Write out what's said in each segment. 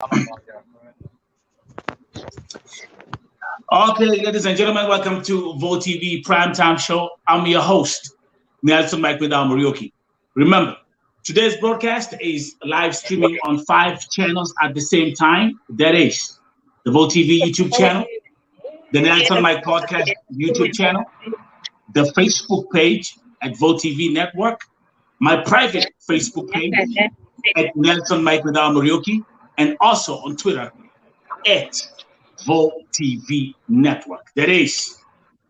Okay, ladies and gentlemen, welcome to Vote TV Primetime Show. I'm your host, Nelson Mike with Marioki. Remember, today's broadcast is live streaming on 5 channels at the same time. That is the Vote TV YouTube channel, the Nelson Mike Podcast YouTube channel, the Facebook page at Vote TV Network, my private Facebook page at Nelson Mike with Marioki, and also on Twitter at Vote TV Network. That is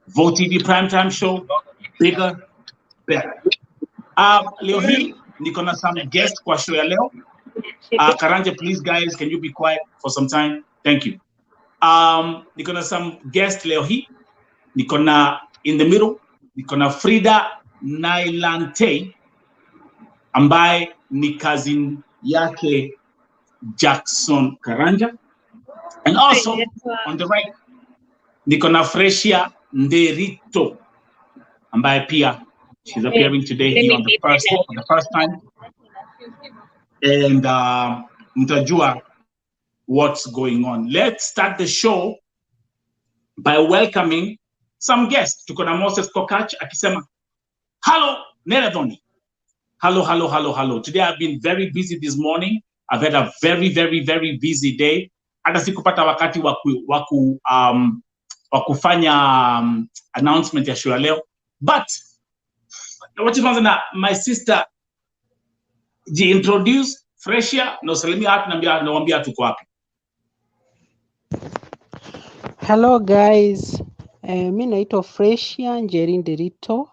Vote TV Primetime Show, bigger, better. Leo hii niko na some guest kwa show ya leo. Karanja, please guys, can you be quiet for some time? Thank you. Niko na some guest leo hii. Niko na in the middle, niko na Frida Nailante ambaye ni cousin yake Jackson Karanja. And also on the right, niko na Freshia Nderito ambaye pia she's appearing today here on the for the first time. And mtajua what's going on. Let's start the show by welcoming some guests. Tuko na Moses Kokach akisema, hello, Neredoni. Hello. Today I've been very busy this morning. I've had a very busy day. Hata sikupata wakati wa kufanya announcement ya show leo. But what you want na my sister introduce Freshia na usalimia watu naambia tuko wapi. Hello guys. Mimi naitwa Freshia Njeri Nderito.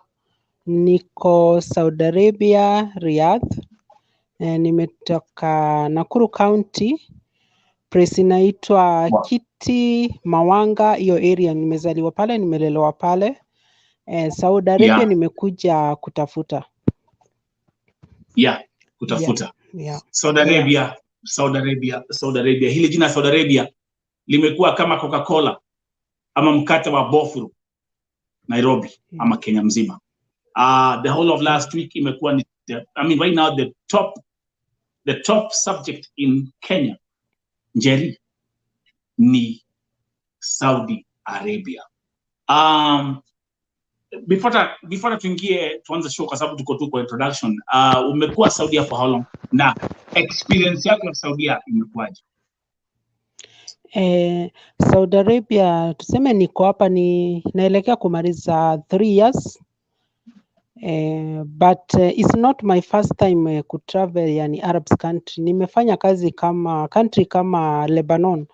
Niko Saudi Arabia, Riyadh. Nimetoka Nakuru County. Place inaitwa Kiti Mawanga, hiyo area nimezaliwa pale, nimelelewa pale. Saudi Arabia nimekuja kutafuta. Kutafuta. Saudi Arabia. Hili jina Saudi Arabia limekuwa kama Coca-Cola ama mkate wa bofuru Nairobi ama Kenya mzima. The whole of last week imekuwa right now the top subject in Kenya, Njeri, ni Saudi Arabia. Before tuanze show kwa sababu tuko tu kwa introduction, umekuwa Saudi for how long? Na experience yako ya Saudi imekuwaje? Saudi Arabia tuseme niko hapa naelekea kumaliza 3 years. But it's not my first time to travel yani Arab country. Nimefanya kazi country kama Lebanon.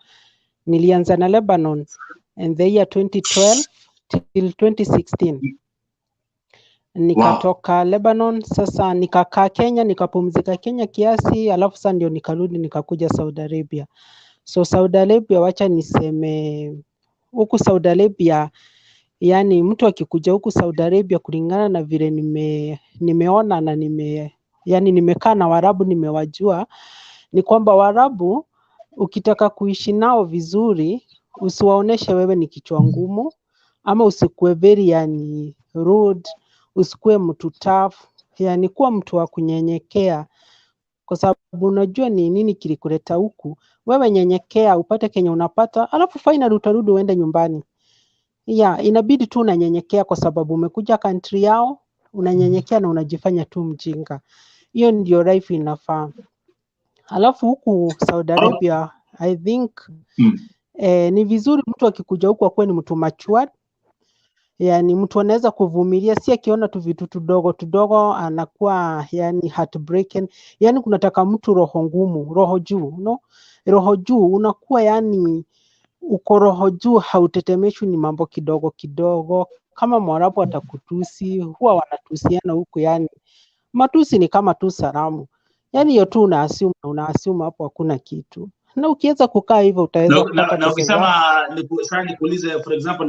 Nilianza na Lebanon in the year 2012 till 2016. Nikatoka Lebanon, sasa nikakaa Kenya, nikapumzika Kenya kiasi, alafu sasa ndio nikarudi nikakuja Saudi Arabia. So Saudi Arabia, wacha niseme huku Saudi Arabia, yani mtu akikuja huku Saudi Arabia kulingana na vile nimeona na nimekaa na Waarabu, nimewajua, ni kwamba Waarabu ukitaka kuishi nao vizuri, usiwaoneshe wewe ni kichwa ngumu, ama usikue very rude, usikue mtu tough, yani kuwa mtu wa kunyenyekea, kwa sababu unajua ni nini kilikuleta huku. Wewe nyenyekea upate Kenya unapata, alafu finally utarudi uende nyumbani. Inabidi tu unanyenyekea kwa sababu umekuja country yao, unanyenyekea na unajifanya tu mjinga. Hiyo ndio life inafaa. Alafu huku Saudi Arabia, I think ni vizuri mtu akikuja huku akuwe ni mtu matured. Yani mtu anaweza kuvumilia, si akiona tu vitu tudogo anakuwa heartbroken. Yani kunataka mtu roho ngumu, roho juu, no? Roho juu unakuwa uko roho juu, hautetemeshwi ni mambo kidogo. Kama Mwarabu atakutusi, huwa wanatusiana huku, matusi ni kama tu salamu. Hiyo tu unaassume hapo hakuna kitu. Na ukiweza kukaa hivyo utaweza kupata na ukisema nikuulize, for example,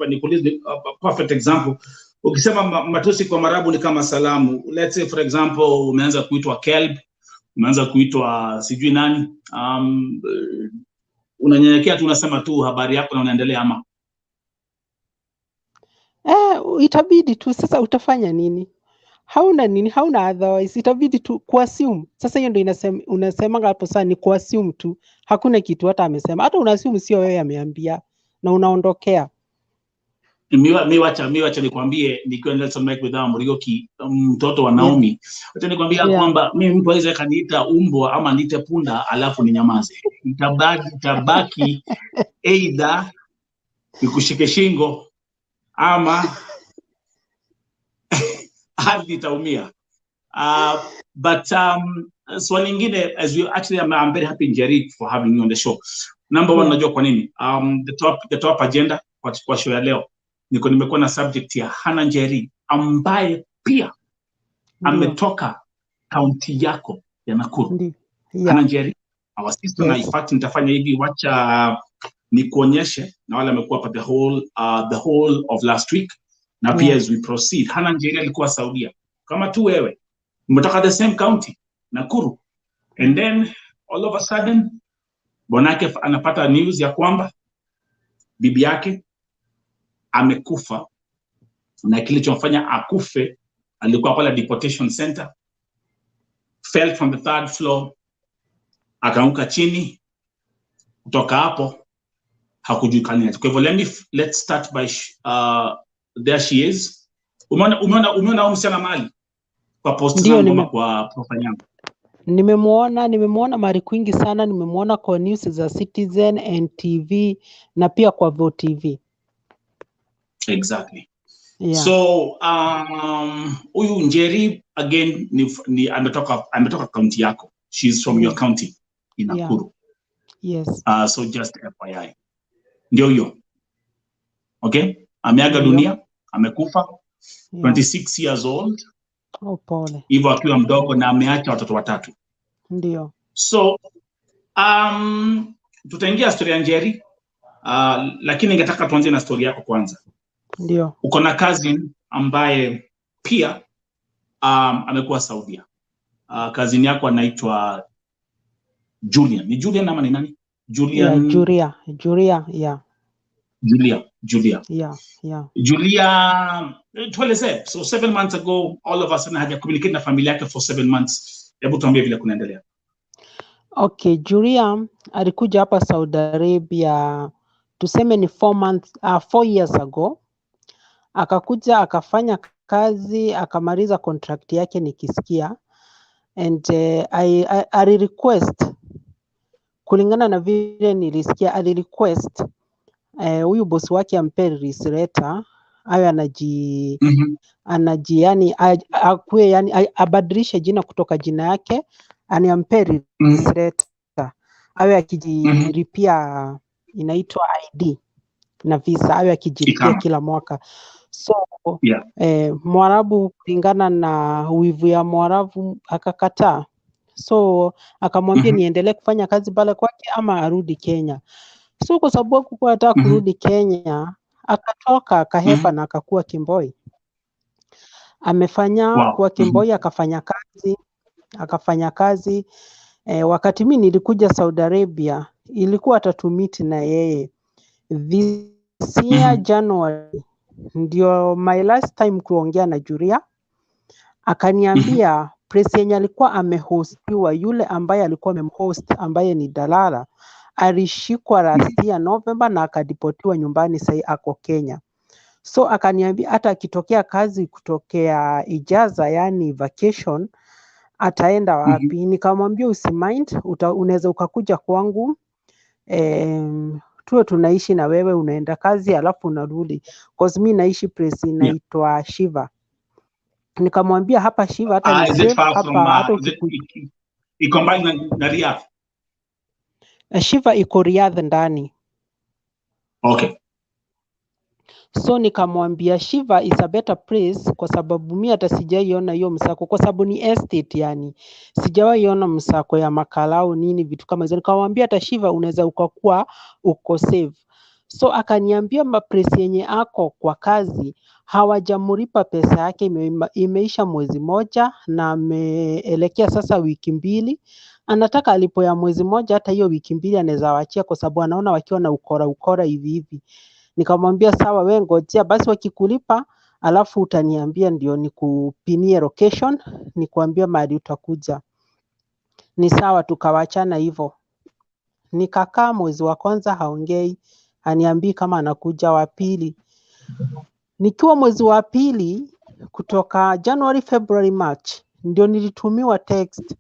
nikuulize perfect example. Ukisema matusi kwa Mwarabu ni kama salamu. Let's say for example umeanza kuitwa kelb, umeanza kuitwa sijui nani, unanyenyekea tu unasema tu habari yako na unaendelea ama? Itabidi tu, sasa utafanya nini? hauna nini, hauna otherwise, itabidi tu kuassume. Sasa hiyo ndio unasema hapo sasa ni kuassume tu, hakuna kitu hata amesema, hata unaassume sio wewe ameambia na unaondokea. Mi wacha nikwambie, nikiwa Nelson Mike with Murioki, mtoto wa Naomi, wacha nikwambia kwamba mimi mtu aweze kaniita umbwa ama niite punda alafu ni nyamaze, itabaki either nikushike shingo ama hadi itaumia. But swali lingine, as you actually, I'm very happy Njeri for having you on the show. Number one, najua kwa nini the top agenda kwa show ya leo nimekuwa na subject ya Hannah Njeri ambaye pia ametoka kaunti yako ya Nakuru. Hannah Njeri, our sister, na in fact nitafanya hivi, wacha nikuonyeshe na wale amekuwa hapa the whole of last week, na pia as we proceed. Hannah Njeri alikuwa Saudia kama tu wewe, umetoka the same county Nakuru, and then all of a sudden bonake anapata news ya kwamba bibi yake amekufa, na kilichomfanya akufe alikuwa pale Deportation Center, fell from the 3rd floor, akaanguka chini, kutoka hapo hakujulikana. Kwa hivyo let's start by there she is. Umeona msichana mali kwa post zangu kwa profile yangu? Nimemuona mara kwingi sana, nimemuona kwa news za Citizen, NTV na pia kwa VoTV. Exactly. So huyu Njeri again ni ametoka county yako. She's from your county in Nakuru. Yes. So just FYI. Ndio hiyo. Okay? Ameaga dunia, amekufa, 26 years old. Oh, pole. Hivyo akiwa mdogo, na ameacha watoto 3. Ndio. So tutaingia story ya Njeri, lakini ningetaka tuanze na story yako kwanza. Ndio. Uko na cousin ambaye pia amekuwa Saudia. Cousin yako anaitwa Julian. Ni Julian ama ni nani? Julian. Julia. Julia, tueleze. So 7 months ago, all of us haja communicate na familia yake for 7 months. Hebu tuambie vile kunaendelea. Okay, Julia alikuja hapa Saudi Arabia tuseme ni 4 years ago. Akakuja akafanya kazi, akamaliza contract yake nikisikia, and I request kulingana na vile nilisikia, ali request huyu boss wake ampe release letter, awe yani akue, yani abadilishe jina kutoka jina yake, ampe release letter, awe akijilipia inaitwa ID na visa, awe akijilipia kila mwaka. So Mwarabu kulingana na wivu ya Mwarabu akakataa. So akamwambia niendelee kufanya kazi pale kwake ama arudi Kenya. So kwa sababu hakuwa anataka kurudi Kenya, akatoka akahepa na akakuwa KEMBOI. Amefanya kuwa KEMBOI, akafanya kazi. Wakati mimi nilikuja Saudi Arabia, ilikuwa atatumit na yeye this year January. Ndio my last time kuongea na Julia. Akaniambia press yenye alikuwa amehostiwa, yule ambaye alikuwa amemhost ambaye ni Dalala, alishikwa last year November na akadipotiwa nyumbani, sasa ako Kenya. So akaniambia hata akitokea kazi kutokea ijaza, yani vacation, ataenda wapi? Nikamwambia usimind, unaweza ukakuja kwangu, tuwe tunaishi na wewe, unaenda kazi alafu unarudi, cause mimi naishi place inaitwa Shiva. Nikamwambia hapa Shiva hata ni safe hapa, hata iko mbali na Riyadh. Shiva iko Riyadh ndani. Okay. So nikamwambia Shiva is a better place, kwa sababu mimi hata sijaiona hiyo msako, kwa sababu ni estate, yani sijaiona msako ya makalau nini vitu kama hizo. Nikamwambia hata Shiva unaweza ukakuwa uko safe. So akaniambia place yenye ako kwa kazi hawajamlipa pesa yake, imeisha mwezi moja na ameelekea sasa wiki 2. Anataka alipo ya mwezi moja, hata hiyo wiki 2 anaweza waachia, kwa sababu anaona wakiwa na ukora hivi. Nikamwambia sawa, wewe ngojea basi, wakikulipa alafu utaniambia ndio nikupinie location, nikuambia mahali utakuja. Ni sawa, tukawachana hivyo. Nikakaa mwezi wa kwanza haongei, aniambii kama anakuja. Wa pili, nikiwa mwezi wa pili kutoka January, February, March, ndio nilitumiwa text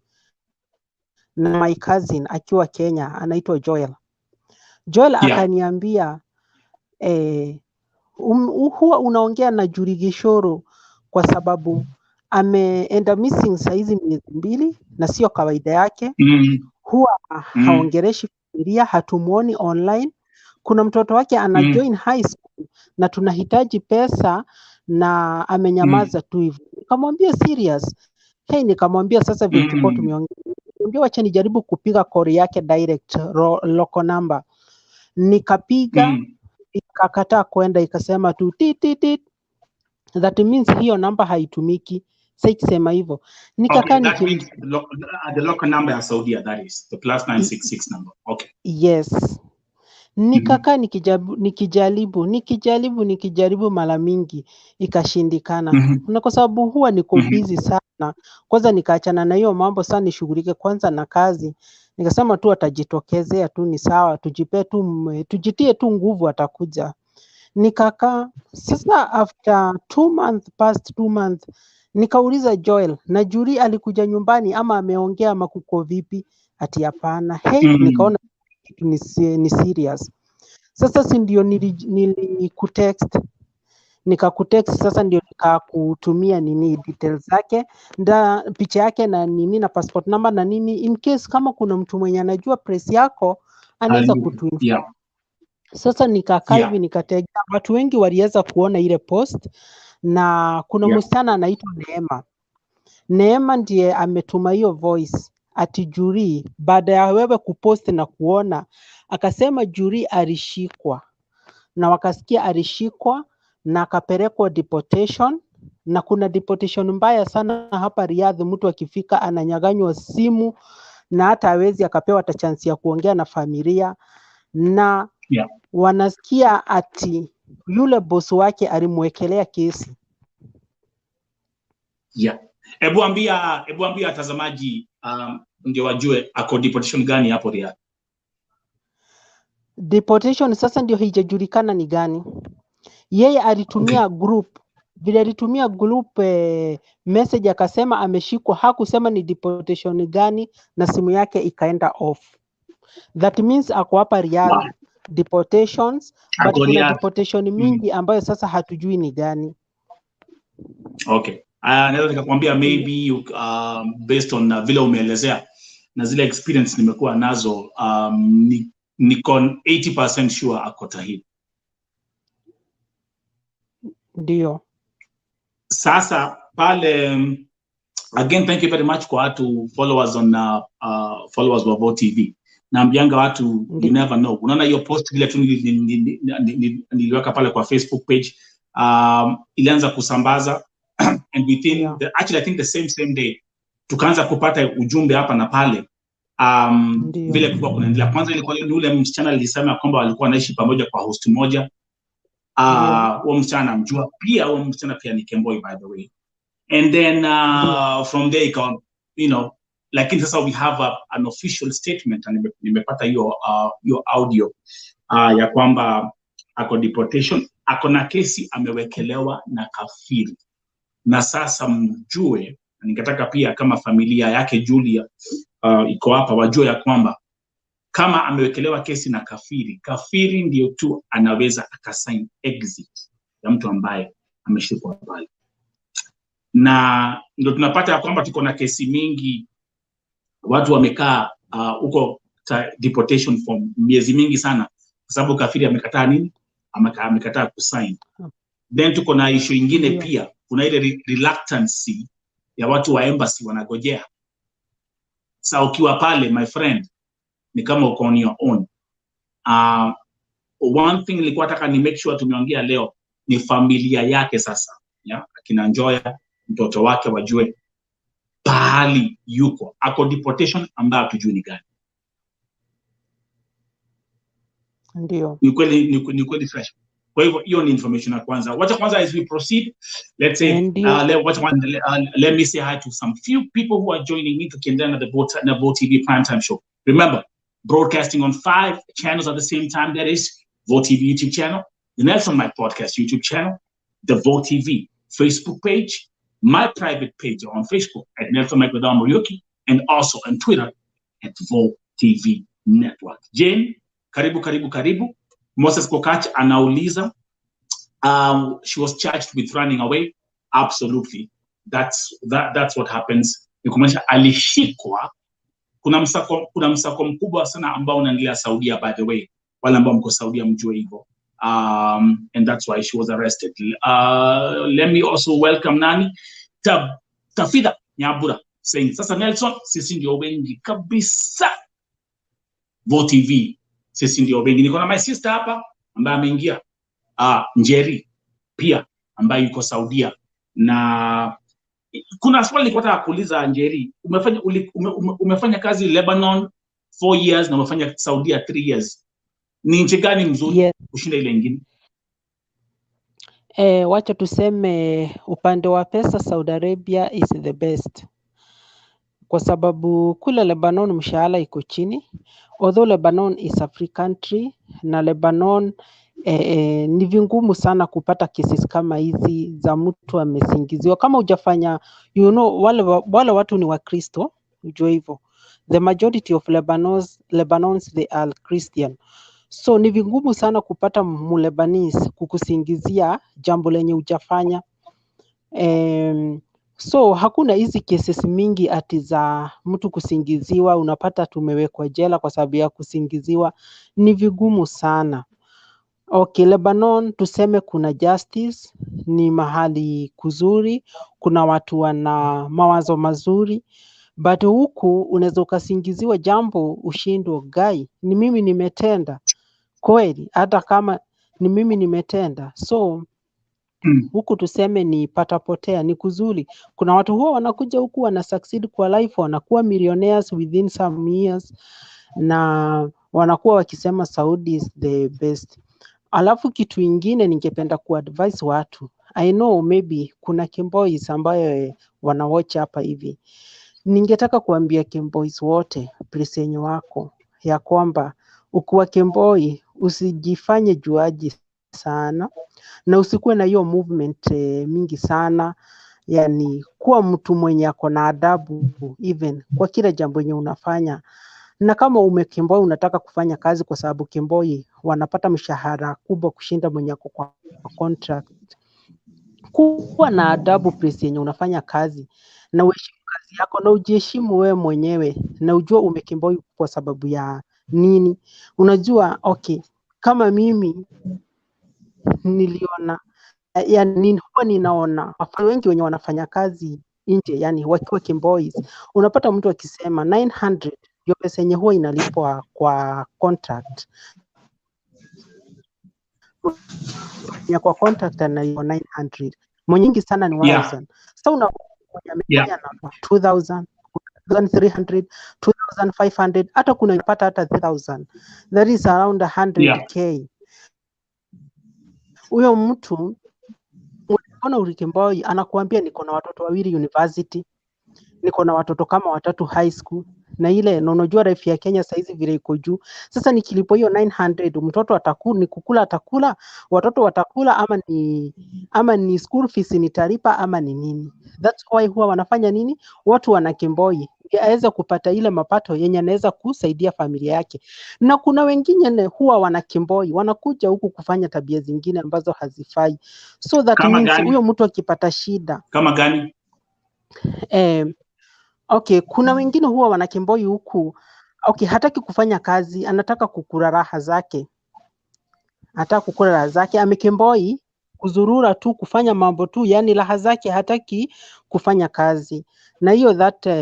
na my cousin akiwa Kenya, anaitwa Joel. Joel akaniambia huwa unaongea na Njeri Gishoro kwa sababu ameenda missing saizi miezi 2 na sio kawaida yake. Huwa haongereshi familia, hatumuoni online. Kuna mtoto wake ana join high school na tunahitaji pesa na amenyamaza tu hivyo. Nikamwambia serious. Nikamwambia sasa vile tulikuwa tumeongea. Nikamwambia wacha nijaribu kupiga call yake direct local number. Nikapiga ikakataa kwenda, ikasema tu tit. That means hiyo namba haitumiki. Sasa ikisema hivyo nikakaa the local number ya Saudi, that is the +966 number. Okay. Yes. Nikakaa nikijaribu mara mingi ikashindikana. Na kwa sababu huwa niko busy sana. Kwanza nikaachana na hiyo mambo sana, nishughulike kwanza na kazi. Nikasema tu atajitokezea tu, ni sawa, tujitie tu nguvu, atakuja. Nikakaa sasa, after 2 months, past 2 months, nikauliza Joel, na Njeri alikuja nyumbani ama ameongea ama kuko vipi? Ati hapana. Nikaona kitu ni serious. Sasa si ndio nilikutext. Nikakutext sasa, ndio nikakutumia details zake, picha yake na na passport number na in case kama kuna mtu mwenye anajua press yako anaweza kutuinform. Sasa nikakaa hivi nikategea. Watu wengi waliweza kuona ile post, na kuna msichana anaitwa Neema ndiye ametuma hiyo voice ati Njeri, baada ya wewe kupost na kuona, akasema Njeri alishikwa na wakasikia alishikwa na akapelekwa deportation, na kuna deportation mbaya sana hapa Riyadh. Mtu akifika ananyaganywa simu na hata hawezi akapewa hata chance ya kuongea na familia, na wanasikia ati yule boss wake alimwekelea kesi. Hebu ambia watazamaji ndio wajue ako deportation gani hapo Riyadh. Deportation sasa ndio haijajulikana ni gani. Yeye alitumia group, vile alitumia group message akasema ameshikwa, hakusema ni deportation gani, na simu yake ikaenda off. That means ako hapa Riyadh deportations, but kuna deportation mingi ambayo sasa hatujui ni gani. Okay. Naweza nikakwambia maybe based on vile umeelezea na zile experience nimekuwa nazo, niko 80% sure ako Tahir. Ndio. Sasa pale again, thank you very much kwa watu followers on followers wa VOTV. Na mjanga watu, you never know. Unaona hiyo post vile tu niliweka pale kwa Facebook page, ilianza kusambaza and within actually I think the same day tukaanza kupata ujumbe hapa na pale vile kulikuwa kunaendelea. Kwanza ilikuwa yule msichana alisema kwamba walikuwa wanaishi pamoja kwa host moja. Huyo msichana mjua pia, huyo msichana pia ni Kemboi by the way. And then from there lakini sasa we have an official statement, and nimepata hiyo audio ya kwamba ako deportation, ako na kesi amewekelewa na kafiri. Na sasa mjue, ningetaka pia kama familia yake Julia iko hapa wajue ya kwamba kama amewekelewa kesi na kafiri ndio tu anaweza akasign exit ya mtu ambaye ameshikwa pale. Na ndio tunapata ya kwamba tuko na kesi mingi, watu wamekaa huko deportation for miezi mingi sana kwa sababu kafiri amekataa nini? Amekataa kusign. Then tuko na issue ingine pia, kuna ile reluctancy ya watu wa embassy wanagojea. Sasa ukiwa pale my friend ni kama uko on your own. One thing nilikuwa nataka ni make sure tumeongea leo ni familia yake sasa, akina Njoya, mtoto wake wajue pahali yuko, ako deportation ambayo hatujui ni gani. Ndio. Ni kweli fresh. Kwa hivyo hiyo ni information ya kwanza. Wacha kwanza as we proceed, let's say let me say hi to some few people who are joining me tukiendelea na the Vo TV Primetime Show. Remember, broadcasting on 5 channels at the same time. That is Vo TV YouTube channel, the Nelson Mike Podcast YouTube channel, the Vo TV Facebook page, my private page on Facebook at Nelson Mike with Muriuki, and also on Twitter at Vo TV Network. Jane, karibu. Moses Kokach anauliza, she was charged with running away. Absolutely, that's what happens. Nikumaanisha alishikwa. Kuna msako mkubwa sana ambao unaendelea Saudia, by the way, wale ambao mko Saudia mjue hivyo. And that's why she was arrested. Let me also welcome nani Tafida Nyabura saying, sasa Nelson, sisi ndio wengi kabisa Vo TV, sisi ndio wengi. Niko na my sister hapa ambaye ameingia, Njeri pia ambaye yuko Saudia. Na kuna swali nilikuwa nataka kuuliza Njeri, umefanya kazi Lebanon 4 years na umefanya Saudia 3 years. Ni nchi gani mzuri kushinda ile nyingine? Wacha tuseme upande wa pesa Saudi Arabia is the best. Kwa sababu kule Lebanon mshahara iko chini. Although Lebanon is a free country, na Lebanon ni vingumu sana kupata cases kama hizi za mtu amesingiziwa. Kama hujafanya, you know, wale watu ni Wakristo, ujue hivyo. The majority of Lebanons they are Christian. So ni vingumu sana kupata Mulebanese kukusingizia jambo lenye hujafanya. So hakuna hizi cases mingi ati za mtu kusingiziwa, unapata tumewekwa jela kwa sababu ya kusingiziwa. Ni vigumu sana. Okay, Lebanon tuseme kuna justice, ni mahali kuzuri, kuna watu wana mawazo mazuri, but huku unaweza ukasingiziwa jambo ushindwe, gai, ni mimi nimetenda kweli, hata kama ni mimi nimetenda. So huku tuseme ni patapotea, ni kuzuri. Kuna watu huwa wanakuja huku wana succeed kwa life, wanakuwa millionaires within some years, na wanakuwa wakisema Saudi is the best. Alafu kitu ingine ningependa kuadvise watu, I know maybe kuna KEMBOIs ambayo wanawatch hapa hivi. Ningetaka kuambia KEMBOIs wote, please wako, ya kwamba ukiwa KEMBOI usijifanye juaji sana, na usikuwe na hiyo movement mingi sana. Yani kuwa mtu mwenye ako na adabu even kwa kila jambo yenye unafanya. Na kama KEMBOI unataka kufanya kazi, kwa sababu KEMBOI wanapata mshahara kubwa kushinda mwenye ako kwa contract, kuwa na adabu place yenye unafanya kazi, na uheshimu kazi yako, na ujiheshimu wewe mwenyewe, na ujue KEMBOI kwa sababu ya nini. Unajua, okay, kama mimi niliona, yani huwa ninaona wafanya wengi wenye wanafanya kazi nje, yani wakiwa KEMBOIs, unapata mtu akisema 900 ndio pesa yenye huwa inalipwa kwa contract. Ya kwa contract analipo 900, mwenyingi sana ni 1000. Sasa unakuja amefanya na 2000, 2300, 2500, hata kuna unapata hata 3000. That is around 100k. Huyo mtu unaona KEMBOI anakuambia niko na watoto 2 university, niko na watoto kama 3 high school, na ile na unajua life ya Kenya saizi vile iko juu. Sasa nikilipo hiyo 900, mtoto atakula, ni kukula atakula, watoto watakula, ama ni school fees nitalipa, ama ni nini. That's why huwa wanafanya nini, watu wana KEMBOI aweza kupata ile mapato yenye anaweza kusaidia familia yake. Na kuna wengine huwa wana KEMBOI wanakuja huku kufanya tabia zingine ambazo hazifai. So that means huyo mtu akipata shida kama gani, okay, kuna wengine huwa wana KEMBOI huku, okay, hataki kufanya kazi, anataka kukula raha zake. KEMBOI kuzurura tu, kufanya mambo tu, yani raha zake, hataki kufanya kazi. Na hiyo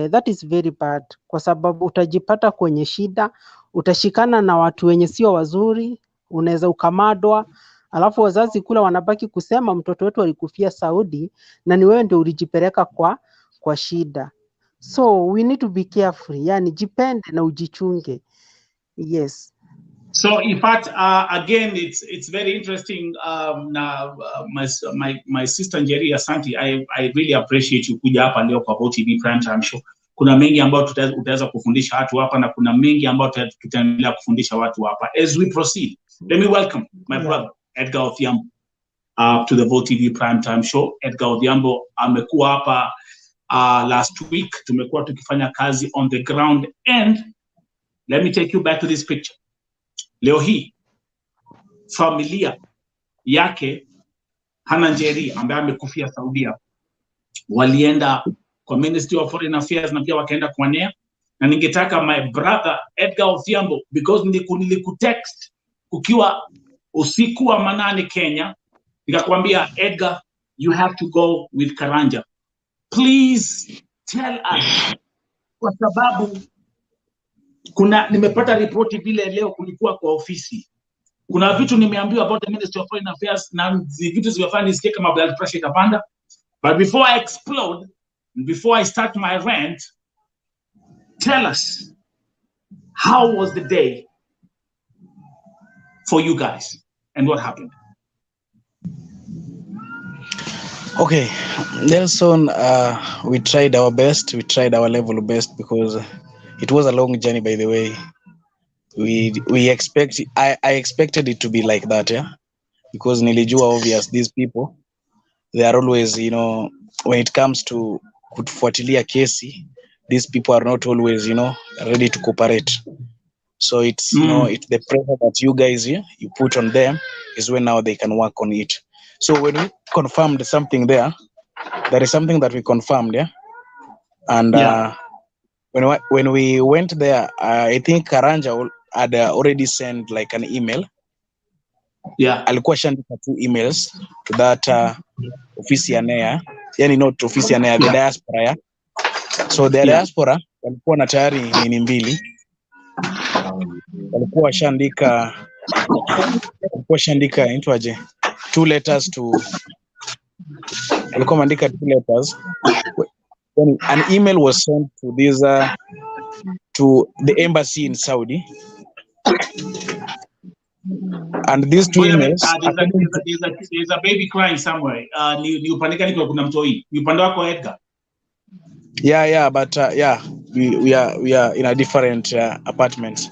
that is very bad, kwa sababu utajipata kwenye shida, utashikana na watu wenye sio wazuri, unaweza ukamadwa, alafu wazazi kula wanabaki kusema mtoto wetu alikufia Saudi, na ni wewe ndio ulijipeleka kwa shida. So we need to be careful, yani jipende na ujichunge. Yes. So in fact, again, it's very interesting. Now, my sister Njeri, Asante, I really appreciate you kuja hapa leo kwa VOTV Prime Time Show. Kuna mengi ambayo utaweza kufundisha watu hapa na kuna mengi ambayo tutaendelea kufundisha watu hapa. As we proceed, let me welcome my brother Edgar Odhiambo to the VOTV Prime Time Show. Edgar Odhiambo amekuwa hapa last week. Tumekuwa tukifanya kazi on the ground, and let me take you back to this picture. Leo hii familia yake Hana Njeri ambaye amekufia Saudia walienda kwa Ministry of Foreign Affairs na pia wakaenda kwa NEA, na ningetaka my brother Edgar Odhiambo, because nilikutext ukiwa usiku wa manane Kenya, nikakwambia Edgar, you have to go with Karanja. Please tell us, kwa sababu nimepata ripoti vile leo kulikuwa kwa ofisi. Kuna vitu nimeambiwa about the Ministry of Foreign Affairs na vitu zimefanya nisikie kama blood pressure itapanda. But before I explode, before I start my rant, tell us, how was the day for you guys and what happened? Okay, Nelson, we tried our best. We tried our level best because it was a long journey, by the way. I expected it to be like that, yeah, because nilijua obvious, these people, they are always, you know, when it comes to kutufuatilia kesi, these people are not always, you know, ready to cooperate. So it's you know, it's the pressure that you guys you put on them is when now they can work on it. So when we confirmed something there is something that we confirmed, yeah, and when we went there, I think Karanja had already sent like an email. Yeah, alikuwa shandika 2 emails to that ofisi ya NEA, yani not ofisi ya NEA, the diaspora, yeah. So the diaspora walikuwa na tayari nini mbili, walikuwa shandika intwaje 2 letters to, walikuwa mandika 2 letters. When an email was sent to this to the embassy in Saudi, and these 2 emails, there's a baby crying somewhere. Ni upandika niko kuna mtoi. Ni upande wako Edgar? Yeah, but we are in a different apartments.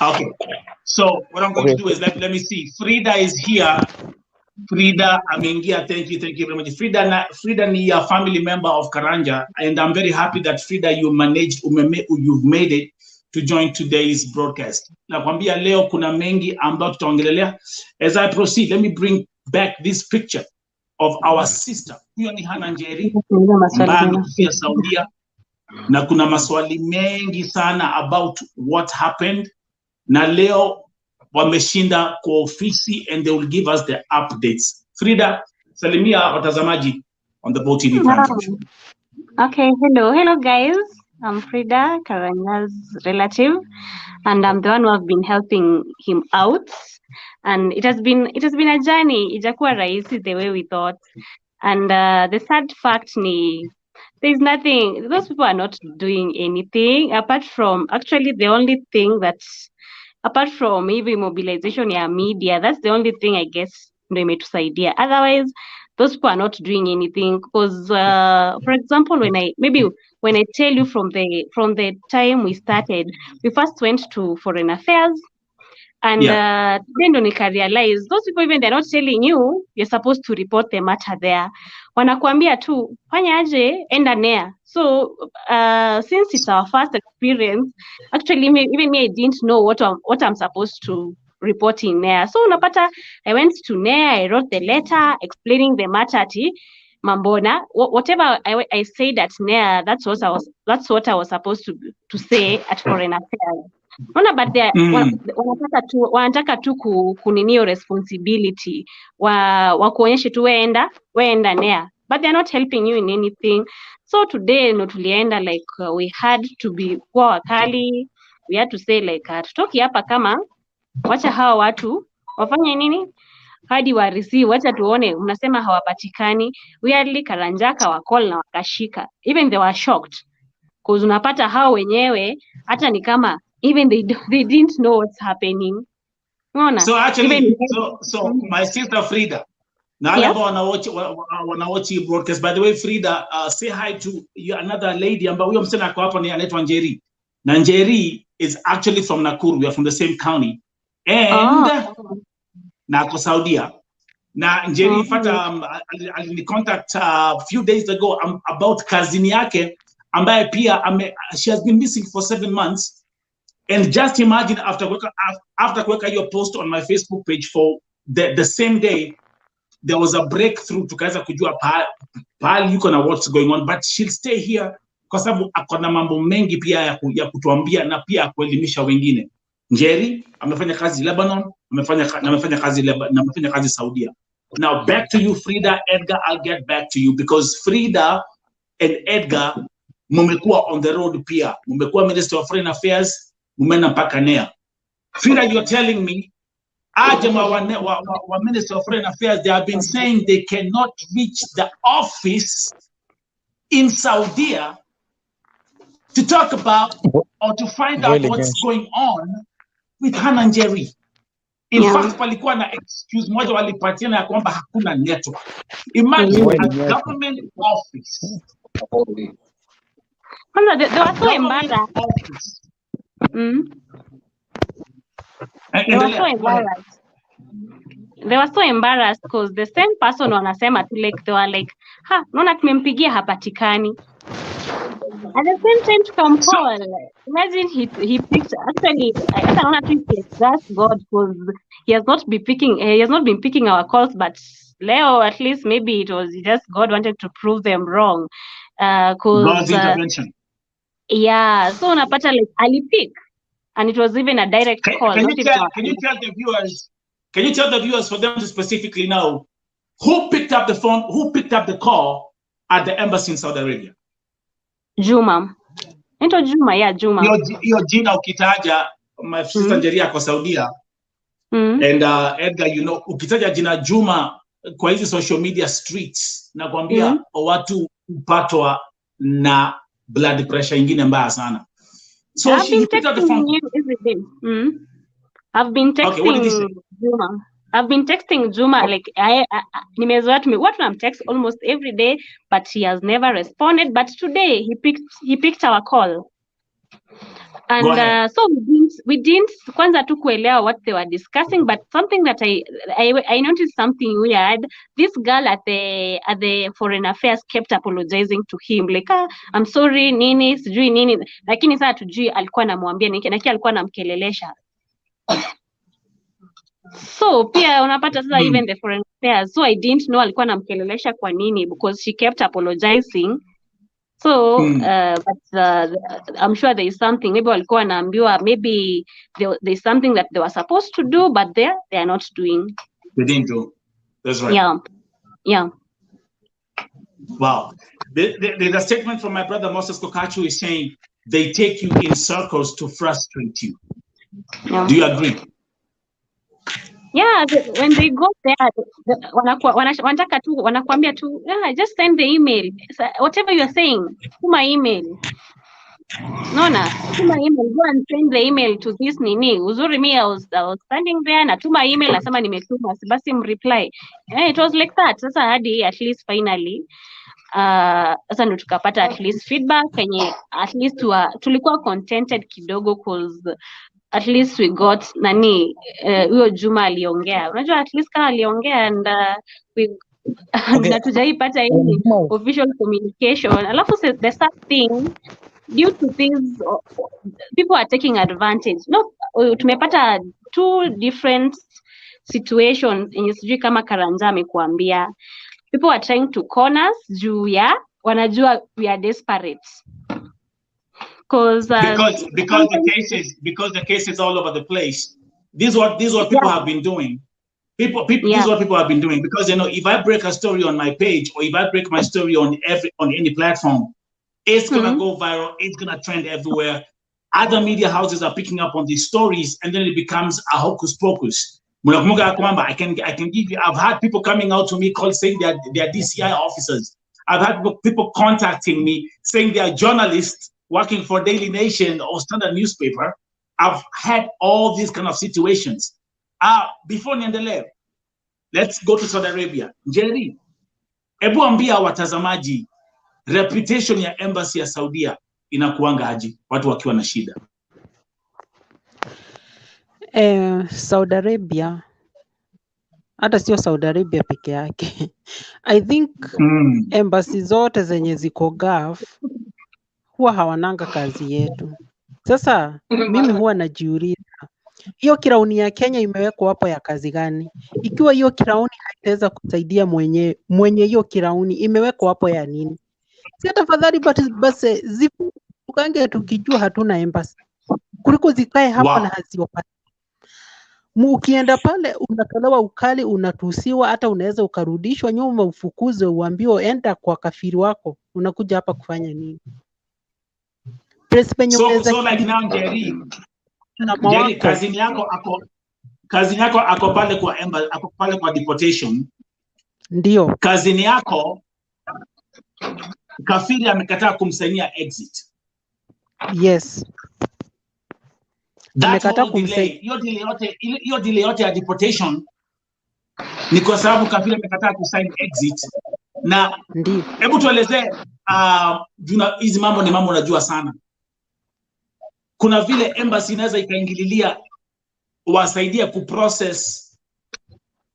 Okay. So what I'm going to do is let me see. Frida is here. Frida ameingia, thank you very much. Frida ni a family member of Karanja, and I'm very happy that Frida you've made it to join today's broadcast. Nakwambia leo kuna mengi ambayo tutaongelelea. As I proceed, let me bring back this picture of our sister. Huyo ni Hana Njeri ambaye amekufia Saudia, na kuna maswali mengi sana about what happened, na leo wameshinda kwa ofisi and they will give us the updates. Frida, salimia watazamaji on the VOTV Prime Time Show. Okay, hello guys. I'm Frida, Karanya's relative, and I'm the one who have been helping him out. And it has been a journey. Ijakuwa rahisi the way we thought. And the sad fact ni there's nothing. Those people are not doing anything apart from, actually the only thing that, apart from even mobilization ya media, that's the only thing I guess ndio imetusaidia. Otherwise, those people are not doing anything. Because, for example, when I tell you from the time we started, we first went to Foreign Affairs, and then nika realize those people, even they're not telling you you're supposed to report the matter there. Wanakuambia tu fanya aje, enda NEA. So since it's our first experience, actually even me, I didn't know what I'm supposed to report in NEA. So unapata, I went to NEA, I wrote the letter explaining the matter ati Mambona, whatever I said at NEA, that's what I was supposed to say at Foreign Affairs. But they wanataka tu kuninio responsibility wa kuonyesha tu weenda NEA, but they're not helping you in anything. So today no tulienda like we had to be kwa wakali, we had to say like tutoki hapa kama wacha hawa watu wafanye nini hadi wa receive, wacha tuone mnasema hawapatikani. Weirdly Karanjaka wa call na wakashika, even they were shocked because unapata hao wenyewe hata ni kama even they didn't know what's happening. So actually, even so my sister Frida, now I wanna watch you broadcast. By the way, Frida, say hi to you, another lady. And huyo msana ako hapa ni anaitwa Njeri. Na Njeri is actually from Nakuru. We are from the same county. And na ako Saudia. Na Njeri fata alini contact a few days ago about kazini yake ambaye pia she has been missing for 7 months. And just imagine after kuweka your post on my Facebook page for the same day, there was a breakthrough tukaweza kujua pahali yuko na what's going on, but she'll stay here kwa sababu akona mambo mengi pia ya kutuambia na pia kuelimisha wengine. Njeri amefanya kazi Lebanon, amefanya kazi Saudia. Now back to you Frida, Edgar, I'll get back to you because Frida and Edgar mumekuwa on the road pia. Mumekuwa Minister of Foreign Affairs, mumena mpaka NEA. Frida, you're telling me wa Minister of Foreign Affairs, they have been saying they cannot reach the office in Saudi to talk about or to find out what's going on with Hannah Njeri. In fact, palikuwa na excuse moja walipatiana ya kwamba hakuna network. Imagine a government office. They were so embarrassed. They were so embarrassed because the same person wanasema tu like they were like, naona tumempigia hapatikani. At the same time to come call. Imagine he picked actually I don't know if that's God because he has not been picking our calls, but Leo at least maybe it was just God wanted to prove them wrong. God's intervention. Yeah, so unapata like alipick. And it was even a direct call. Can you tell the viewers for them to specifically know who picked up the phone, who picked up the call at the embassy in Saudi Arabia? Juma. Into Juma, yeah, Juma. Your jina ukitaja, my sister Njeri ako Saudia. And Edgar, you know, ukitaja jina Juma kwa hizi social media streets, nakwambia watu upatwa na blood pressure ingine mbaya sana. So she picked up the phone. Every day. I've been texting Juma. I've been texting Juma like nimezoea text almost every day, but he has never responded. But today he picked our call, and so we didn't kwanza tu kuelewa what they were discussing. But something that I noticed something weird. This girl at the Foreign Affairs kept apologizing to him like I'm sorry nini sijui nini, lakini sasa tujui alikuwa anamwambia nini na kia alikuwa anamkelelesha. So pia unapata sasa even the Foreign Affairs, so I didn't know alikuwa anamkelelesha kwa nini because she kept apologizing. So but I'm sure there is something maybe walikuwa wanaambiwa maybe there's something that they were supposed to do but they are not doing. They didn't do. That's right. Yeah. Wow. There's a statement from my brother Moses Kokachu is saying they take you in circles to frustrate you. Yeah. Do you agree? Yeah, when they go there, wanataka tu wanakuambia tu just send the email. So, whatever you are saying, tuma email. Tuma email. Go and send the email to this nini. Uzuri me, I was standing there na tuma email nasema nimetuma, basi reply. It was like that. Sasa hadi at least finally sasa ndo tukapata at least feedback yenye at least tulikuwa contented kidogo cause at least we got huyo Juma aliongea. Unajua at least kama aliongea and na tujaipata any official communication. Alafu the sad thing due to this people are taking advantage. Tumepata two different situations yenye sijui kama Karanja amekuambia. People are trying to corner us juu ya wanajua we are desperate. Because the cases all over the place. This is what people have been doing. This is what people have been doing because if I break a story on my page or if I break my story on any platform, it's gonna go viral. It's gonna trend everywhere. Other media houses are picking up on these stories, and then it becomes a hocus pocus. I can give you. I've had people coming out to me saying they are DCI officers. I've had people contacting me saying they are journalists working for Daily Nation or Standard newspaper, I've had all these kind of situations. Before niendelee, let's go to Saudi Arabia. Njeri, hebu ambia watazamaji reputation ya embassy ya Saudia inakuanga aje watu wakiwa na shida? Saudi Arabia, hata sio Saudi Arabia peke yake. I think embassy zote zenye ziko Gulf huwa hawananga kazi yetu. Sasa mimi huwa najiuliza, hiyo kirauni ya Kenya imewekwa hapo ya kazi gani? Ikiwa hiyo kirauni haitaweza kusaidia mwenye hiyo kirauni, imewekwa hapo ya nini? Si tafadhali basi zifukange tukijua hatuna embassy, kuliko zikae hapa na haziopati. Ukienda pale unatolewa ukali, unatusiwa, hata unaweza ukarudishwa nyuma, ufukuzwe, uambiwe enda kwa kafiri wako. Unakuja hapa kufanya nini? So like now Njeri, kazini yako ako pale kwa embassy, ako pale kwa deportation. Ndio. Kazini yako kafiri amekataa kumsainia exit. Yes. Amekataa kumsainia. Hiyo delay yote ya deportation ni kwa sababu kafiri amekataa kusign exit. Na ndio. Hebu tuelezee hizi mambo ni mambo unajua sana. Kuna vile embassy inaweza ikaingililia wasaidia kuprocess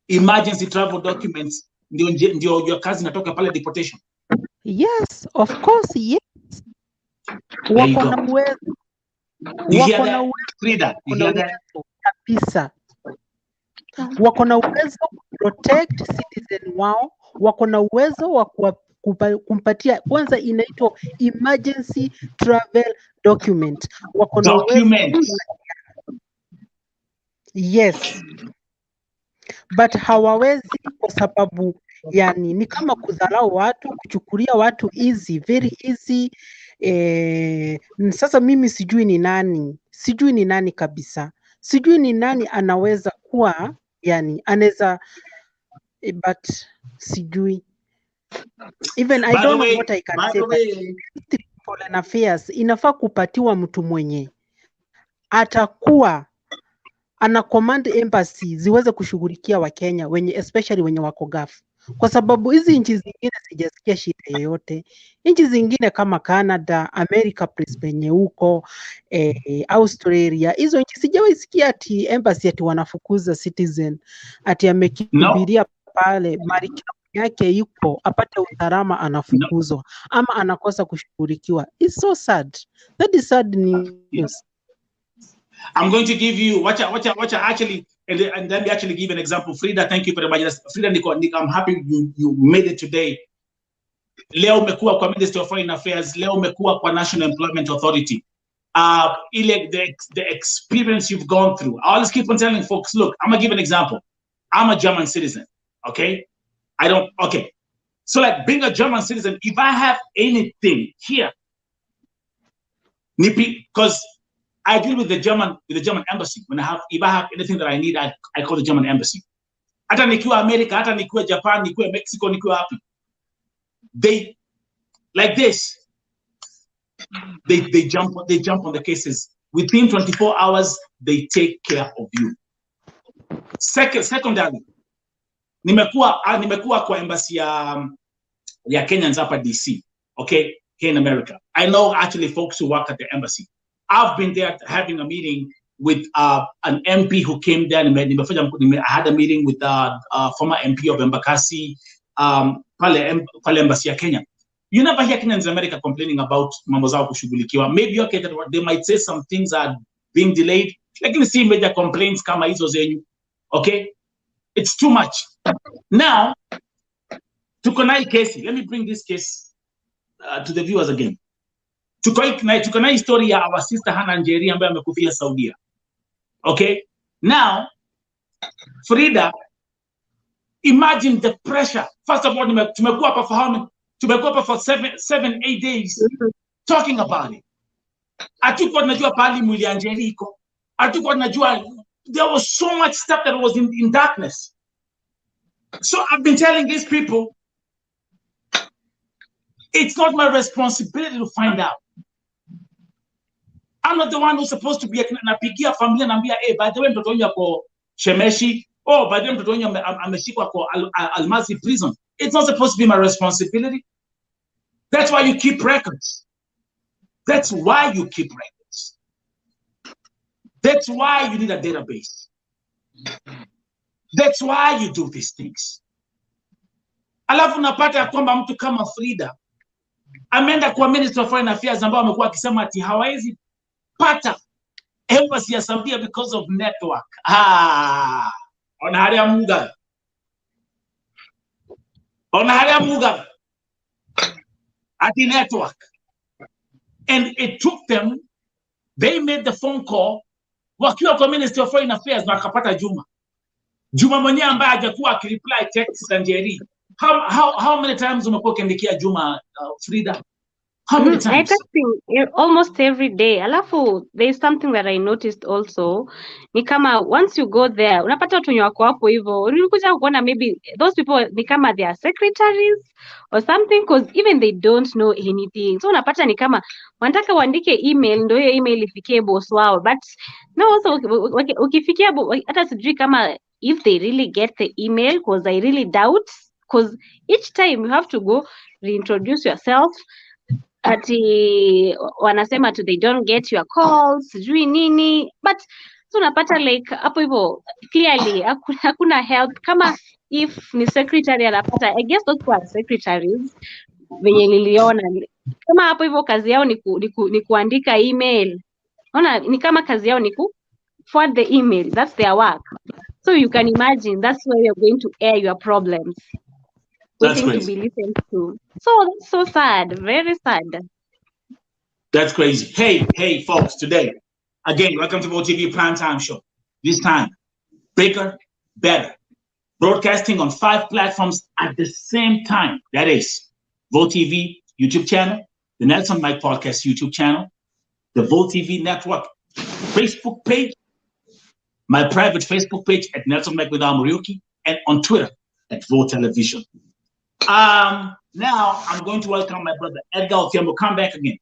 emergency travel documents, ndio kazi inatoka pale deportation. Yes, of course, yes. Wako na uwezo. Wako na uwezo kabisa. Wako na uwezo protect citizen wao, wako na uwezo wa kumpatia, kwanza inaitwa emergency travel document. Wako na uwezo. Yes. But hawawezi kwa sababu yani ni kama kudharau watu, kuchukulia watu easy, very easy. Sasa mimi sijui ni nani kabisa. Sijui ni nani anaweza kuwa yani anaweza, but sijui. Even I don't know what I can say. Foreign affairs inafaa kupatiwa mtu mwenye atakuwa ana command embassy ziweze kushughulikia Wakenya especially wenye wako Gulf, kwa sababu hizi nchi zingine sijasikia shida yoyote. Nchi zingine kama Canada, America, penye huko Australia, hizo nchi sijawahi sikia ati embassy ati wanafukuza citizen ati amekimbilia pale mariki yake yuko apate usalama anafukuzwa ama anakosa kushughulikiwa. It's so sad. That is sad news. I'm going to give you watch actually, and let me actually give an example. Frida, thank you very much. Frida, I'm happy you made it today. Leo umekuwa kwa Ministry of Foreign Affairs, leo umekuwa kwa National Employment Authority. The experience you've gone through. I always keep on telling folks, look, I'm gonna give an example. I'm a German citizen, okay? So like being a German citizen, if I have anything here, because I deal with the German embassy. If I have anything that I need, I call the German embassy. Hata nikiwa America, hata nikiwa Japan, nikiwa Mexico, nikiwa happy. They like this. They jump on the cases. Within 24 hours, they take care of you. Secondary, nimekuwa kwa embassy ya Kenyans hapa DC, okay, here in America. I know actually folks who work at the embassy. I've been there having a meeting with an MP who came there. I had a meeting with former MP of Advocacy, pale embassy ya Kenya. You never hear Kenyans in America complaining about mambo zao kushughulikiwa. Maybe okay, they might say some things are being delayed. Lakini see major complaints kama hizo zenyu. Okay? It's too much. Now, tuko na hii kesi. Let me bring this case to the viewers again. Tuko na story ya our sister Hannah Njeri ambaye amekufia Saudia. Okay? Now, Frida, imagine the pressure. First of all, tumekuwa hapa for how many? Tumekuwa hapa for 7-8 days talking about it. Hatukuwa tunajua pali mwili ya Njeri iko. Hatukuwa tunajua there was so much stuff that was in darkness. So I've been telling these people, it's not my responsibility to find out. I'm not the one who's supposed to be napigia familia naambia, hey, by the way mtoto wangu ako Shemeshi, oh, by the way mtoto wangu ameshikwa kwa Almasi prison. It's not supposed to be my responsibility. That's why you keep records. That's why you keep records. That's why you need a database. That's why you do these things. Alafu napata ya kwamba mtu kama Frida ameenda kwa Minister of Foreign Affairs ambao amekuwa akisema ati hawezi pata embassy ya Saudia because of network. Ona hali Mugabe. Ona hali Mugabe. Ati network. And it took them, they made the phone call wakiwa kwa Minister of Foreign Affairs na akapata Juma mwenyewe ambaye hajakuwa akireply text za Njeri. How many times umekuwa ukiandikia Juma, Frida? How many times? I texting almost every day. Alafu, there is something that I noticed also. Ni kama once you go there, unapata watu wenye wako hapo hivyo, unakuja kuona maybe those people ni kama they are secretaries or something, because even they don't know anything. So unapata ni kama wanataka waandike email ndio hiyo email ifikie boss wao. But no, also ukifikia hata sijui kama if they really get the email, because I really doubt, because each time you have to go reintroduce yourself. Ati wanasema to they don't get your calls, sijui nini, but so unapata like hapo hivyo clearly hakuna help. Kama if ni secretary anapata, I guess those were secretaries venye niliona, kama hapo hivyo kazi yao ni kuandika email. Unaona ni kama kazi yao ni forward the email, that's their work. So you can imagine that's where you're going to air your problems, waiting to be listened to. So that's so sad, very sad. That's crazy. Hey, folks, today, again, welcome to VOTV Primetime Show. This time, bigger, better. Broadcasting on 5 platforms at the same time. That is VOTV YouTube channel, the Nelson Mike Podcast YouTube channel, the VOTV Network Facebook page, my private Facebook page at Nelson Mike with Muriuki, and on Twitter at VO Television. Now I'm going to welcome my brother Edgar Otiambo. Come back again,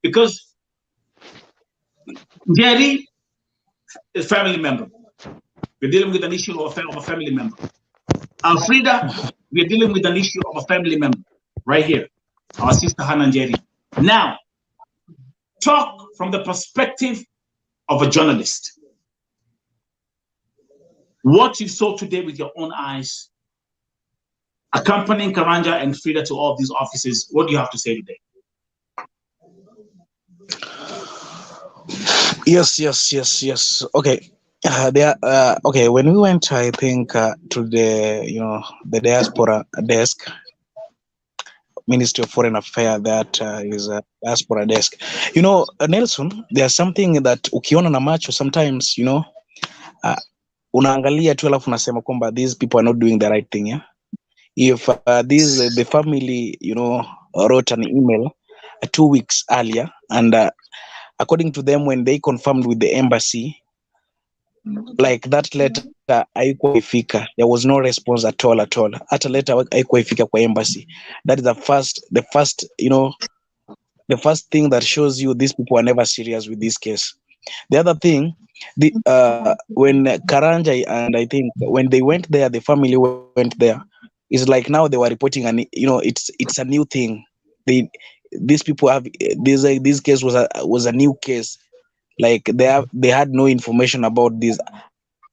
because Njeri is a family member. We're dealing with an issue of a family member. Frida, we're dealing with an issue of a family member right here, our sister Hannah Njeri. Now, talk from the perspective of a journalist. What you saw today with your own eyes, accompanying Karanja and Frida to all of these offices, what do you have to say today? Yes. Okay. Okay. When we went, I think to the the diaspora desk, Ministry of Foreign Affairs, that is a diaspora desk. Nelson, there's something that ukiona na macho sometimes, unaangalia tu alafu unasema kwamba these people are not doing the right thing. Yeah. If the family, wrote an email 2 weeks earlier, and according to them, when they confirmed with the embassy, like that letter haikuwa ifika, there was no response at all. Hata letter haikuwa ifika kwa embassy. That is the first thing that shows you these people are never serious with this case. The other thing, when Karanja and I think when they went there, the family went there. It's like now they were reporting, and it's a new thing. These people have this case was a new case. Like they had no information about this.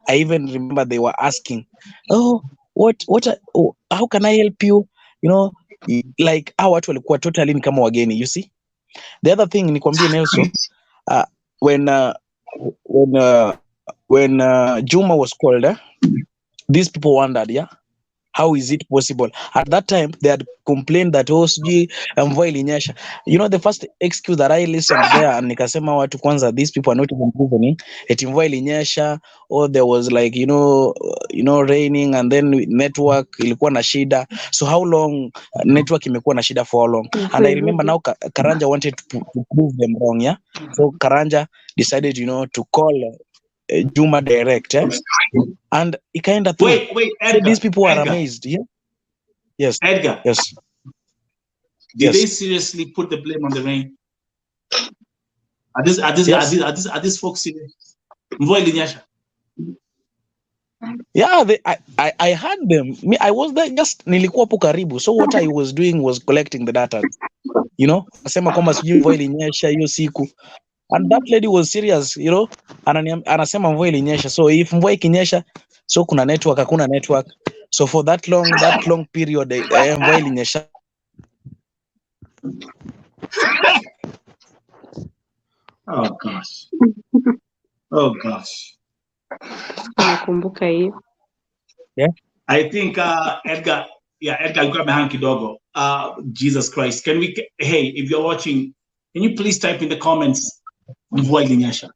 I even remember they were asking, "Oh, how can I help you?" Like how watu walikuwa totally ni kama wageni. You see, the other thing nikwambie Nelson, when Juma was called, these people wondered, yeah, how is it possible? At that time, they had complained that mvua ilinyesha. The first excuse that I listened there, and nikasema watu kwanza, these people are not even reasoning. Eti mvua ilinyesha, or there was like raining, and then network ilikuwa na shida. So how long network imekuwa na shida for how long? And I remember now Karanja wanted to prove them wrong, yeah. So Karanja decided, to call Juma direct, and it kind of wait, Edgar, these people are Edgar. amazed. Yeah. Yes. Edgar. Yes. Did they seriously put the blame on the rain? Are these folks in mvua ilinyesha? Yeah, I had them. Me, I was there, just nilikuwa hapo karibu. So what I was doing was collecting the data. You know, asema kwamba sijui mvua ilinyesha hiyo siku. And that lady was serious, you know. Anasema mvua ilinyesha. So if mvua ikinyesha, so kuna network, hakuna network. So for that long period, mvua ilinyesha. Oh gosh. Oh gosh. Nakumbuka hiyo. Yeah. I think Edgar got behind kidogo. Jesus Christ. Hey, if you're watching, can you please type in the comments mvua ilinyesha?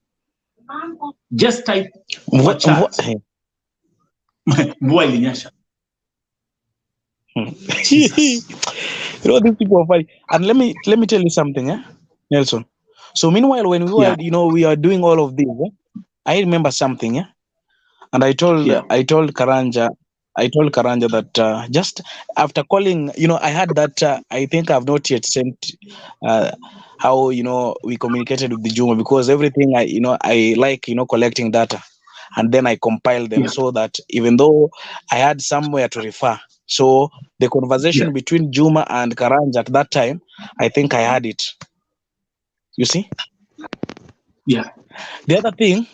Just type chat. Mvua ilinyesha. You know, these people are funny. And let me tell you something, Nelson. So meanwhile, when we were, we are doing all of this, I remember something, and I told Karanja that just after calling, I had that. I think I've not yet sent how we communicated with the Juma, because everything I like collecting data, and then I compile them so that even though I had somewhere to refer, so the conversation between Juma and Karanja at that time, I think I had it. You see? Yeah. The other thing,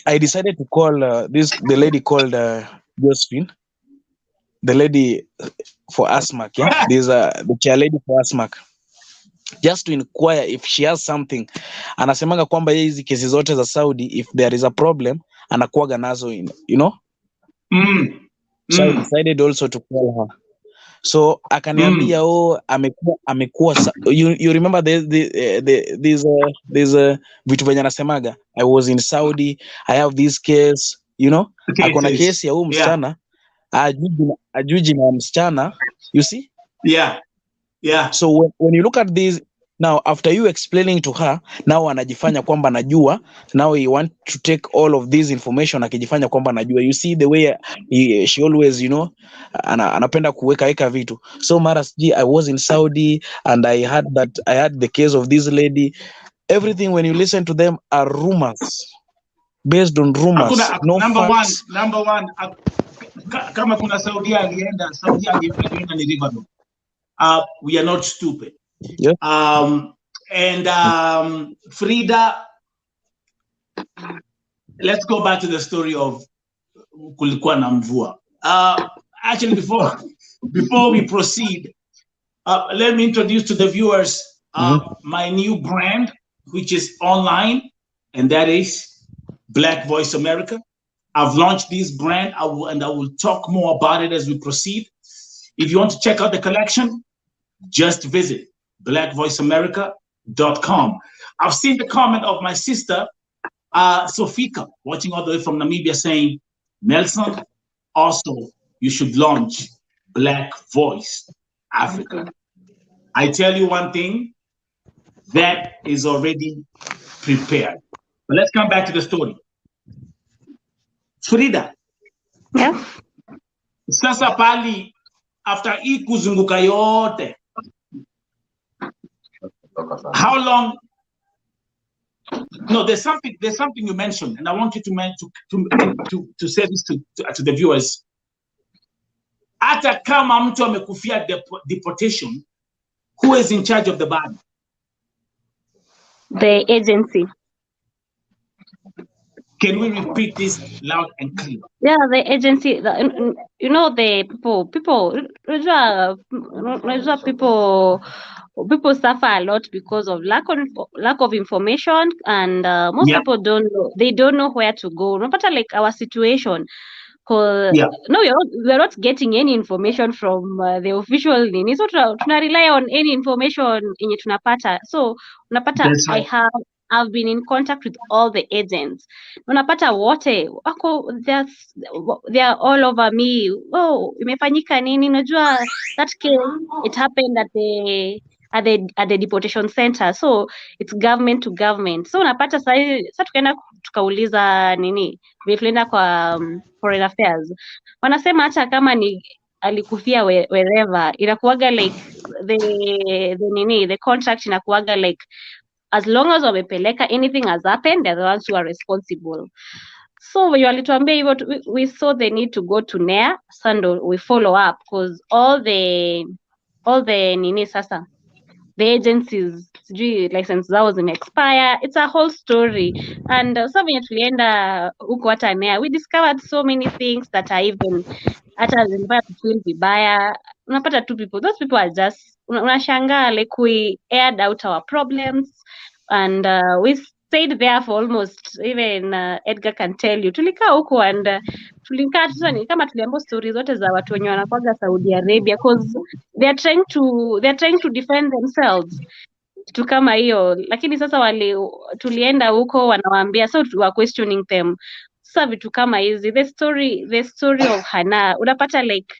I decided to call the lady called Josephine, the lady for ASMAC. Yeah, there's the chair lady for ASMAC, just to inquire if she has something. Anasemanga kwamba hizi kesi zote za Saudi, if there is a problem, anakuaga nazo, So I decided also to call her. So akaniambia amekuwa you remember there's vitu venye anasemaga, I was in Saudi, I have this case, akona kesi ya huyu msichana, ajuji na msichana, you see? Yeah. So when you look at this now, after you explaining to her, now anajifanya kwamba najua, now he want to take all of this information, akijifanya kwamba najua. You see the way she always, anapenda kuweka vitu. So mara siji, I was in Saudi and I had the case of this lady. Everything, when you listen to them, are rumors, based on rumors, no facts. Number one, kama kuna Saudi alienda ni Riverdo. We are not stupid. Yeah. Frida, let's go back to the story of kulikuwa na mvua. Actually, before we proceed, let me introduce to the viewers my new brand, which is online, and that is Black Voice America. I've launched this brand, I will talk more about it as we proceed. If you want to check out the collection, just visit blackvoiceamerica.com. I've seen the comment of my sister, Sofika, watching all the way from Namibia, saying, Nelson, also, you should launch Black Voice Africa. I tell you one thing, that is already prepared. But let's come back to the story. Frida. Yeah. Sasa pali, after hii kuzunguka yote, how long? No, there's something you mentioned, and I want you to say this to the viewers. Hata kama mtu amekufia deportation, who is in charge of the body? The agency. Can we repeat this loud and clear? Yeah, the agency. The people suffer a lot because of lack of information, and most people don't know. They don't know where to go. No matter like our situation. No, we're not getting any information from the official nini. So tuna rely on any information yenye tunapata. So unapata I've been in contact with all the agents. Unapata wote wako they're all over me. Oh, imefanyika nini? Unajua that case, it happened at the deportation center. So it's government to government. So unapata sasa tukaenda tukauliza nini? Tulienda kwa foreign affairs. Wanasema hata kama ni alikufia wherever, inakuwaga like the contract inakuwaga like as long as wamepeleka, anything has happened, they're the ones who are responsible. So when walituambia hivyo, we saw the need to go to NEA, Sando, we follow up because all the nini sasa, the agencies license zao expire. It's a whole story. And so when tulienda huko hata NEA, we discovered so many things that are even hata zinafanya feel vibaya. Unapata two people, those people are just unashangaa, like we aired out our problems and we stayed there for almost, even Edgar can tell you, tulikaa huko and tulikaa sasa ni kama tuliambiwa stories zote za watu wenye wanakuja Saudi Arabia because they're trying to defend themselves, kitu kama hiyo. Lakini sasa tulienda huko wanawaambia, so we were questioning them. Sasa vitu kama hizi, the story of Hana, unapata like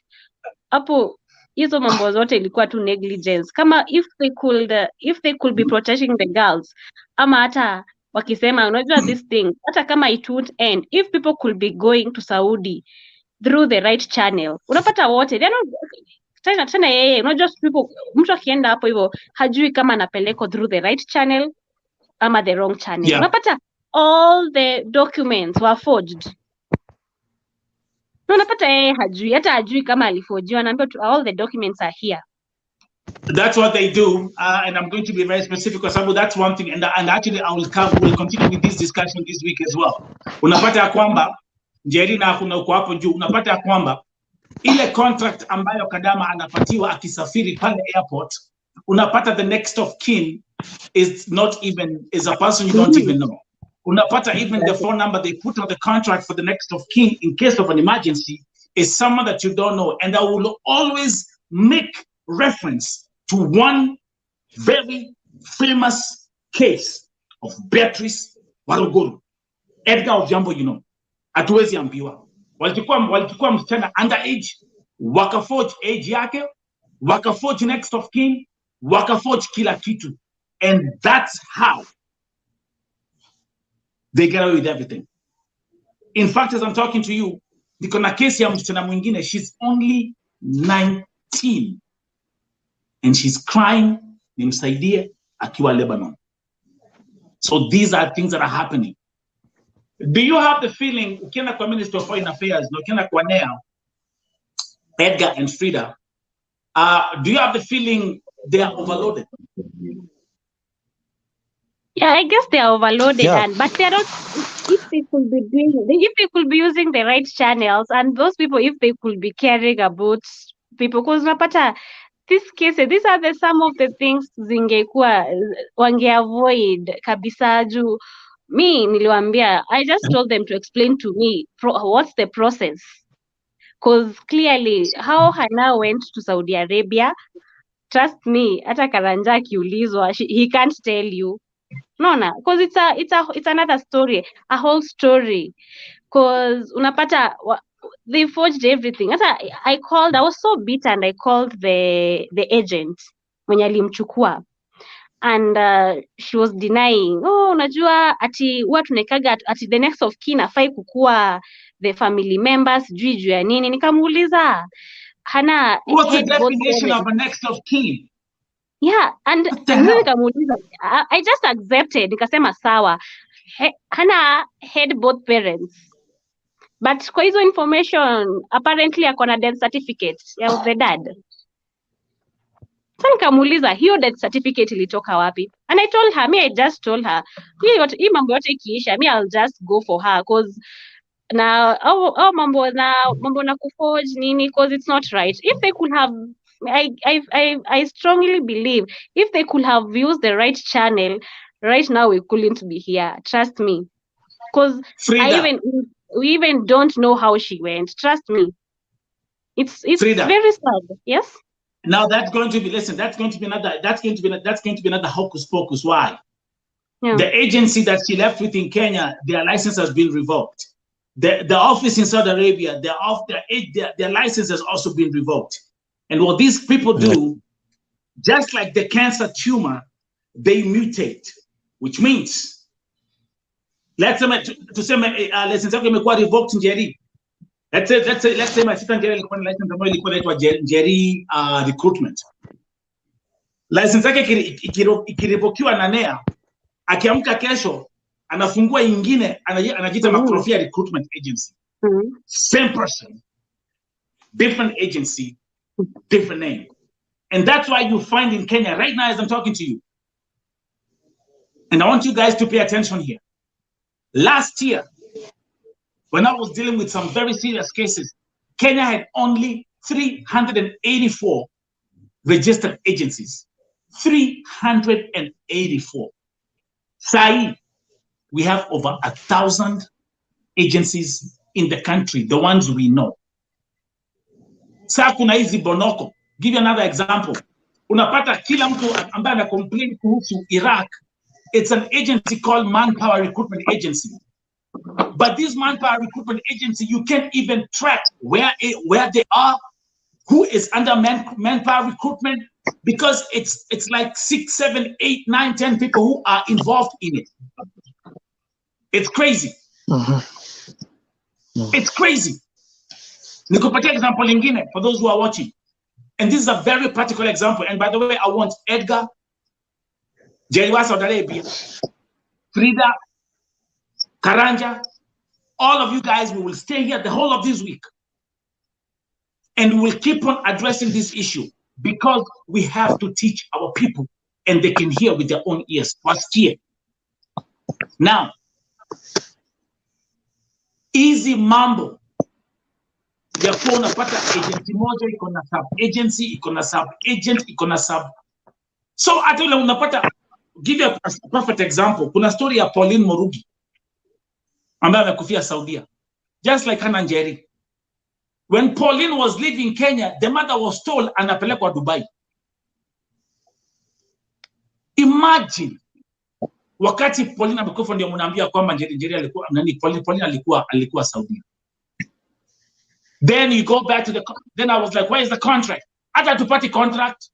hapo hizo mambo zote ilikuwa tu negligence. Kama if they could be protecting the girls, ama hata wakisema unajua this thing, hata kama it would end, if people could be going to Saudi through the right channel, unapata wote tena yeye, unajua mtu akienda hapo hivyo hajui kama anapelekwa through the right channel ama the wrong channel. Yeah. Unapata all the documents were forged. Unapata yeye hajui kama aliforjiwa, anaambia all the documents are here. That's what they do, and I'm going to be very specific because that's one thing, and actually we'll continue with this discussion this week as well. Unapata ya kwamba Njeri na kuna uko hapo juu, unapata ya kwamba ile contract ambayo Kadama anapatiwa akisafiri pale airport, unapata the next of kin is a person you don't even know. Unapata even the phone number they put on the contract for the next of kin in case of an emergency is someone that you don't know, and I will always make reference to one very famous case of Beatrice Waruguru. Edgar of Jambo, hatuwezi ambiwa. Walikuwa msichana underage, wakaforge age yake, wakaforge next of kin, wakaforge kila kitu. And that's how they get away with everything. In fact, as I'm talking to you, niko na kesi ya msichana mwingine, she's only 19. And she's crying, nimsaidie akiwa Lebanon. So these are things that are happening. Do you have the feeling, ukienda kwa Minister of Foreign Affairs, ukienda kwa NEA, Edgar and Frida, do you have the feeling they are overloaded? Yeah, I guess they are overloaded, Yeah. but they are not. If they could be using the right channels, and those people, if they could be caring about people, because unapata this case, these are some of the things zingekuwa wangeavoid kabisa juu. Me niliwaambia, I just told them to explain to me what's the process, because clearly how Hana went to Saudi Arabia, trust me, hata Karanja akiulizwa, he can't tell you. No, because it's another story, a whole story. Because unapata they forged everything. I was so bitter, and I called the agent mwenye alimchukua, and she was denying. Oh, unajua ati huwa tunaikaga ati the next of kin afai kukua the family members juu ya nini. Nikamuuliza Hana, what's the definition of a next of kin? Yeah, and nikamuuliza, I just accepted, nikasema sawa. Hana had both parents, but kwa hizo information apparently akona death certificate of the dad. Sasa nikamuuliza hiyo death certificate ilitoka wapi? And I told her, I just told her, hii mambo yote ikiisha, I'll just go for her, because na mambo na kuforge nini, because it's not right. If they could have, I strongly believe if they could have used the right channel, right now we couldn't be here. Trust me, because we even don't know how she went. Trust me, it's Frida, very sad. Yes. Now that's going to be another hocus pocus. Why? Yeah. The agency that she left with in Kenya, their license has been revoked. The office in Saudi Arabia, their license has also been revoked. And what these people do, just like the cancer tumor, they mutate, which means, let's say license yako imekuwa revoked Njeri. Let's say my sister Njeri ilikuwa na license ambayo ilikuwa inaitwa Njeri recruitment. License yake ikirevokiwa na NEA, akiamka kesho anafungua ingine anajiita Makrofia Recruitment Agency. Same person, different agency, different name. And that's why you find in Kenya right now as I'm talking to you. And I want you guys to pay attention here. Last year, when I was dealing with some very serious cases, Kenya had only 384 registered agencies. 384. Sai, we have over 1,000 agencies in the country, the ones we know. Sa kuna hizi bonoko. Give you another example. Unapata kila mtu ambaye ana complain kuhusu Iraq. It's an agency called Manpower Recruitment Agency. But this Manpower Recruitment Agency, you can't even track where they are, who is under manpower recruitment, because it's like 6, 7, 8, 9, 10 people who are involved in it. It's crazy. It's crazy. Nikupatia example lingine for those who are watching. And this is a very practical example. And by the way, I want Edgar, Njeri wa Saudi Arabia, Frida, Karanja, all of you guys, we will stay here the whole of this week. And we'll keep on addressing this issue because we have to teach our people and they can hear with their own ears. First year. Now, easy mambo. Ya kuwa unapata agency moja, iko na sub agency, iko na sub agent, iko na sub. So hata ule unapata, give you a perfect example. Kuna story ya Pauline Morugi ambaye amekufia Saudia. Just like Hannah Njeri. When Pauline was leaving Kenya, the mother was told anapelekwa Dubai. Imagine wakati Pauline amekufa ndio mnaambia kwamba Njeri alikuwa nani, Pauline alikuwa Saudia. Then you go back to then I was like, where is the contract? Hata tupati contract.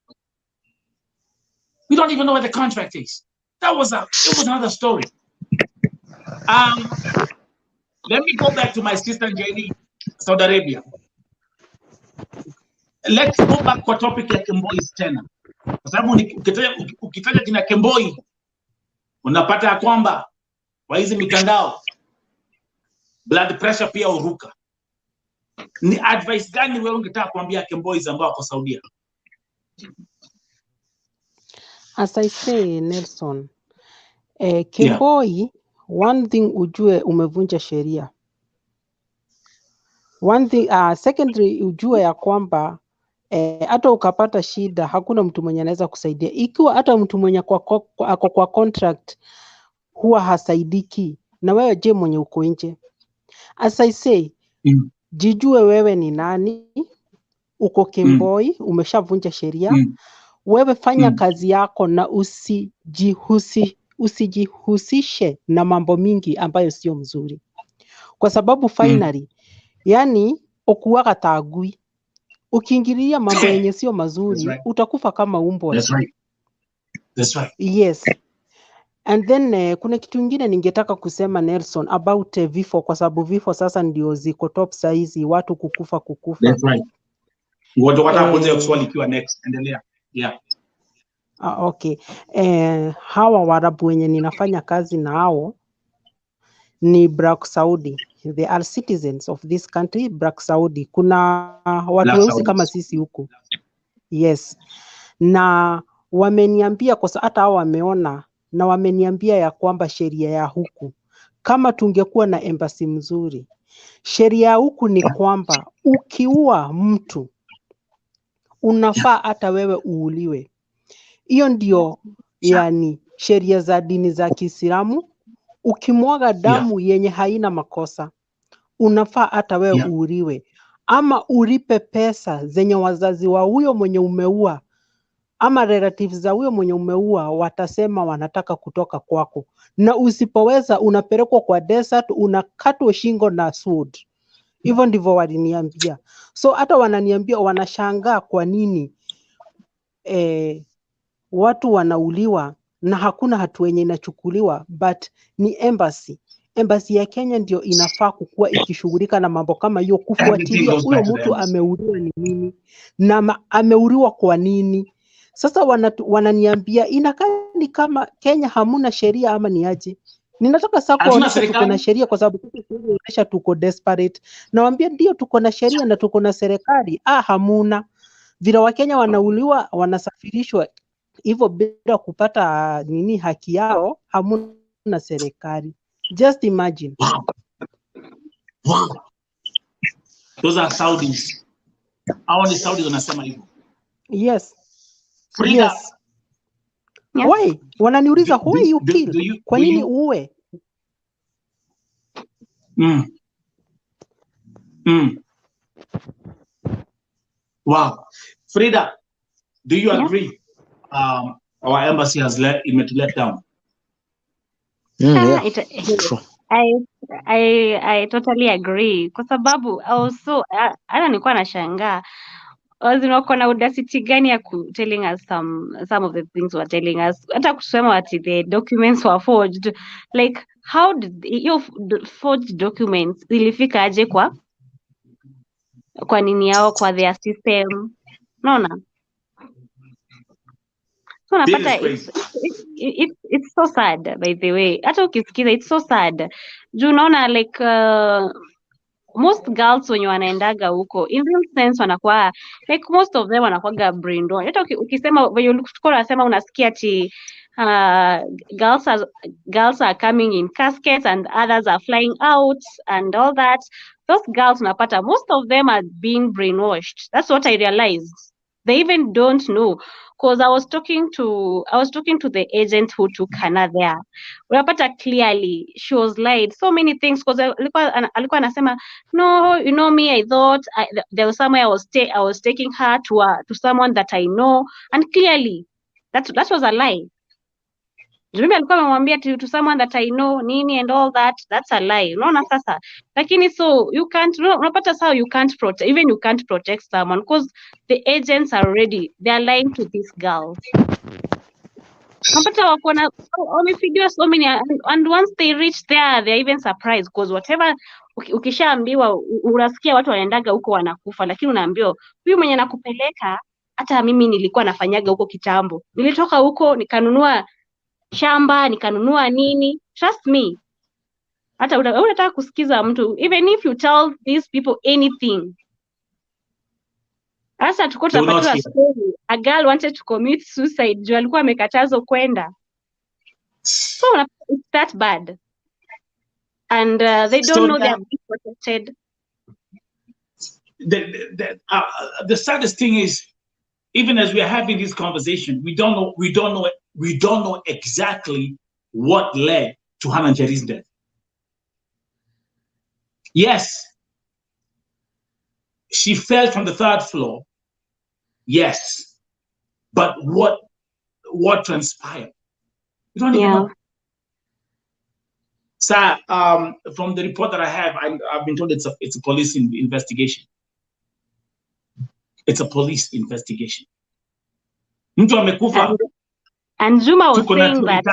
We don't even know where the contract is. It was another story. Let me go back to my sister Njeri, Saudi Arabia. Let's go back kwa topic ya KEMBOIs tena. Kwa sababu ukitaja jina KEMBOI unapata ya kwamba kwa hizi mitandao blood pressure pia uruka. Ni advice gani wewe ungetaka kuambia KEMBOIs ambao wako Saudia? As I say, Nelson, KEMBOI, one thing ujue umevunja sheria. One thing, secondary ujue ya kwamba hata ukapata shida hakuna mtu mwenye anaweza kusaidia. Ikiwa hata mtu mwenye ako kwa contract huwa hasaidiki, na wewe je mwenye uko nje. As I say, jijue wewe ni nani, uko KEMBOI, umeshavunja sheria. Wewe fanya kazi yako na usijihusishe na mambo mingi ambayo sio mzuri. Kwa sababu finally, yani okuwaga tagui. Ukiingilia mambo yenye sio mazuri, utakufa kama umbo. That's right. Yes. And then kuna kitu kingine ningetaka kusema Nelson about vifo, kwa sababu vifo sasa ndio ziko top saizi, watu kukufa. That's right. Ngoja watakuja kuswali kiwa next, endelea. Yeah. Okay. Hawa Waarabu wenye ninafanya kazi na hao ni Black Saudi. They are citizens of this country, Black Saudi. Kuna watu weusi kama sisi huku. Yes. Na wameniambia kwa hata hao wameona na wameniambia ya kwamba sheria ya huku, kama tungekuwa na embassy mzuri, sheria ya huku ni kwamba ukiua mtu unafaa hata wewe uuliwe. Hiyo ndio yani sheria za dini za Kiislamu. Ukimwaga damu yenye haina makosa, unafaa hata wewe uuliwe, ama ulipe pesa zenye wazazi wa huyo mwenye umeua ama relatives za huyo mwenye umeua watasema wanataka kutoka kwako, na usipoweza unapelekwa kwa desert, unakatwa shingo na sword. Hivyo ndivyo waliniambia. So hata wananiambia wanashangaa kwa nini watu wanauliwa na hakuna hatua yenye inachukuliwa, but ni embassy ya Kenya ndio inafaa kukua ikishughulika na mambo kama hiyo, kufuatilia huyo mtu ameuliwa ni nini na ameuliwa kwa nini. Sasa wananiambia inakaa ni kama Kenya hamuna sheria ama ni aje? Ninataka sasa kuonyesha tuko na sheria kwa sababu tunaonyesha tuko desperate. Nawaambia ndio tuko na sheria na tuko na serikali. Hamuna. Vile Wakenya wanauliwa, wanasafirishwa hivyo bila kupata nini haki yao, hamuna serikali. Just imagine. Wow. Those are Saudis. Hao ni Saudi wanasema hivyo. Yes. Frida. Yes. Why? Wananiuliza why you kill? Kwa nini uwe? Wow. Frida, do you agree? Our embassy has let down. True. I totally agree. Kwa sababu also hata nilikuwa nashangaa wako na audacity gani ya telling us some of the things were telling us. Hata kusema ati the documents were forged. Like how did your forged documents ilifika aje kwa nini yao, kwa their system? Naona. So napata it's so sad, by the way. Hata ukisikiza it's so sad. Juu unaona like most girls wenye wanaendaga huko in real sense wanakuwa like most of them wanakuwaga brainwashed. Hata ukisema unasema unasikia ati girls are coming in caskets and others are flying out and all that. Those girls unapata most of them are being brainwashed. That's what I realized. They even don't know, because I was talking to the agent who took Hannah there. Unapata clearly she was lied so many things, because alikuwa anasema no, you know me, I thought there was somewhere I was taking her to someone that I know, and clearly that was a lie. Mimi alikuwa amemwambia to someone that I know nini and all that. That's a lie. Unaona sasa? Lakini so you can't, unapata sao you can't protect someone because the agents are already, they are lying to these girls. Unapata wako na wamefigiwa so many, and once they reach there they're even surprised because whatever ukishaambiwa, unasikia watu wanaendaga huko wanakufa, lakini unaambiwa huyu mwenye nakupeleka, hata mimi nilikuwa nafanyaga huko kitambo. Nilitoka huko nikanunua shamba, nikanunua nini. Trust me. Hata unataka kusikiza mtu, even if you tell these people anything. Asa tuko tunapata story, a girl wanted to commit suicide juu alikuwa amekatazwa kwenda. So it's that bad. And they don't know they are being protected. The saddest thing is, even as we are having this conversation, we don't know exactly what led to Hannah Njeri's death. Yes, she fell from the 3rd floor. Yes, but what transpired? We don't even know. So, from the report that I have, I've been told it's a police investigation. It's a police investigation. Mtu amekufa. And Juma was saying that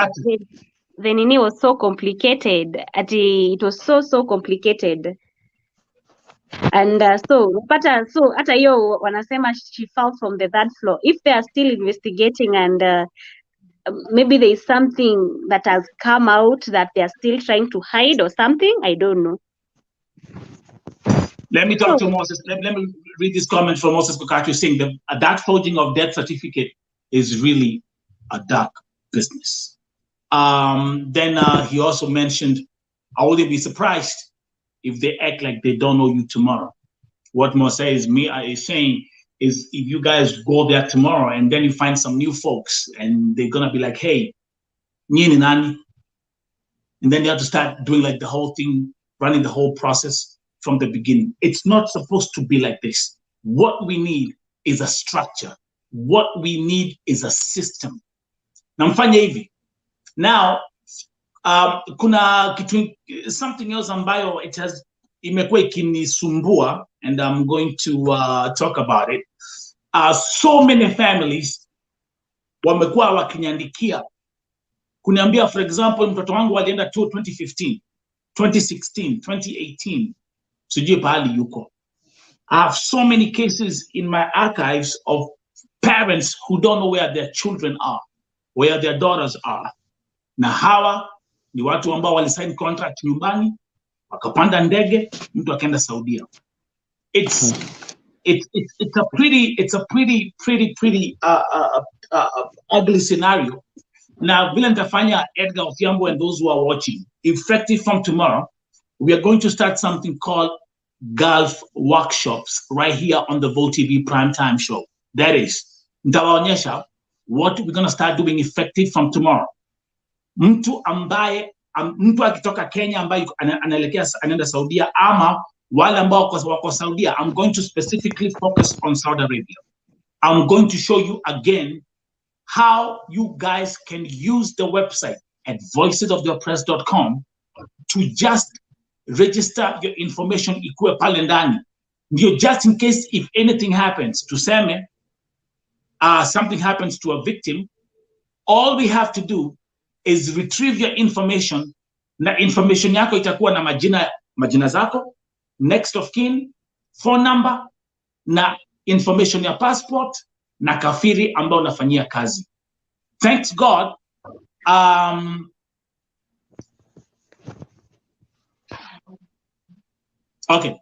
the nini was so complicated. It was so complicated. And so hata hiyo wanasema she fell from the 3rd floor. If they are still investigating and maybe there is something that has come out that they are still trying to hide or something, I don't know. Let me talk to Moses. Let me read this comment from Moses Kokatu saying that forging of death certificate is really a dark business. Then he also mentioned, I wouldn't be surprised if they act like they don't know you tomorrow. What Moses is saying is, if you guys go there tomorrow and then you find some new folks and they're gonna be like, hey, nini nani, and then you have to start doing like the whole thing, running the whole process from the beginning. It's not supposed to be like this. What we need is a structure. What we need is a system. Namfanya hivi. Now, kuna something else ambayo imekuwa ikinisumbua, and I'm going to talk about it. So many families wamekuwa wakiniandikia kuniambia, for example, mtoto wangu alienda 2015, 2016, 2018, sijui pahali yuko. I have so many cases in my archives of parents who don't know where their children are, where their daughters are. Na hawa ni watu ambao walisign contract nyumbani, wakapanda ndege, mtu akaenda Saudia. It's a pretty ugly scenario. Now, vile nitafanya Edgar Ofiambo and those who are watching, effective from tomorrow, we are going to start something called Gulf workshops right here on the VoTV Primetime Show. That is, nitawaonyesha what we're going to start doing effective from tomorrow. Mtu akitoka Kenya ambaye anaelekea anaenda Saudia, ama wale ambao wako Saudia, I'm going to specifically focus on Saudi Arabia. I'm going to show you again how you guys can use the website at voicesoftheoppressed.com to just register your information ikuwe pale ndani. Just in case if anything happens, tuseme something happens to a victim, all we have to do is retrieve your information, na information yako itakuwa na majina zako, next of kin, phone number, na information ya passport, na kafiri ambao unafanyia kazi. Thanks God. Okay.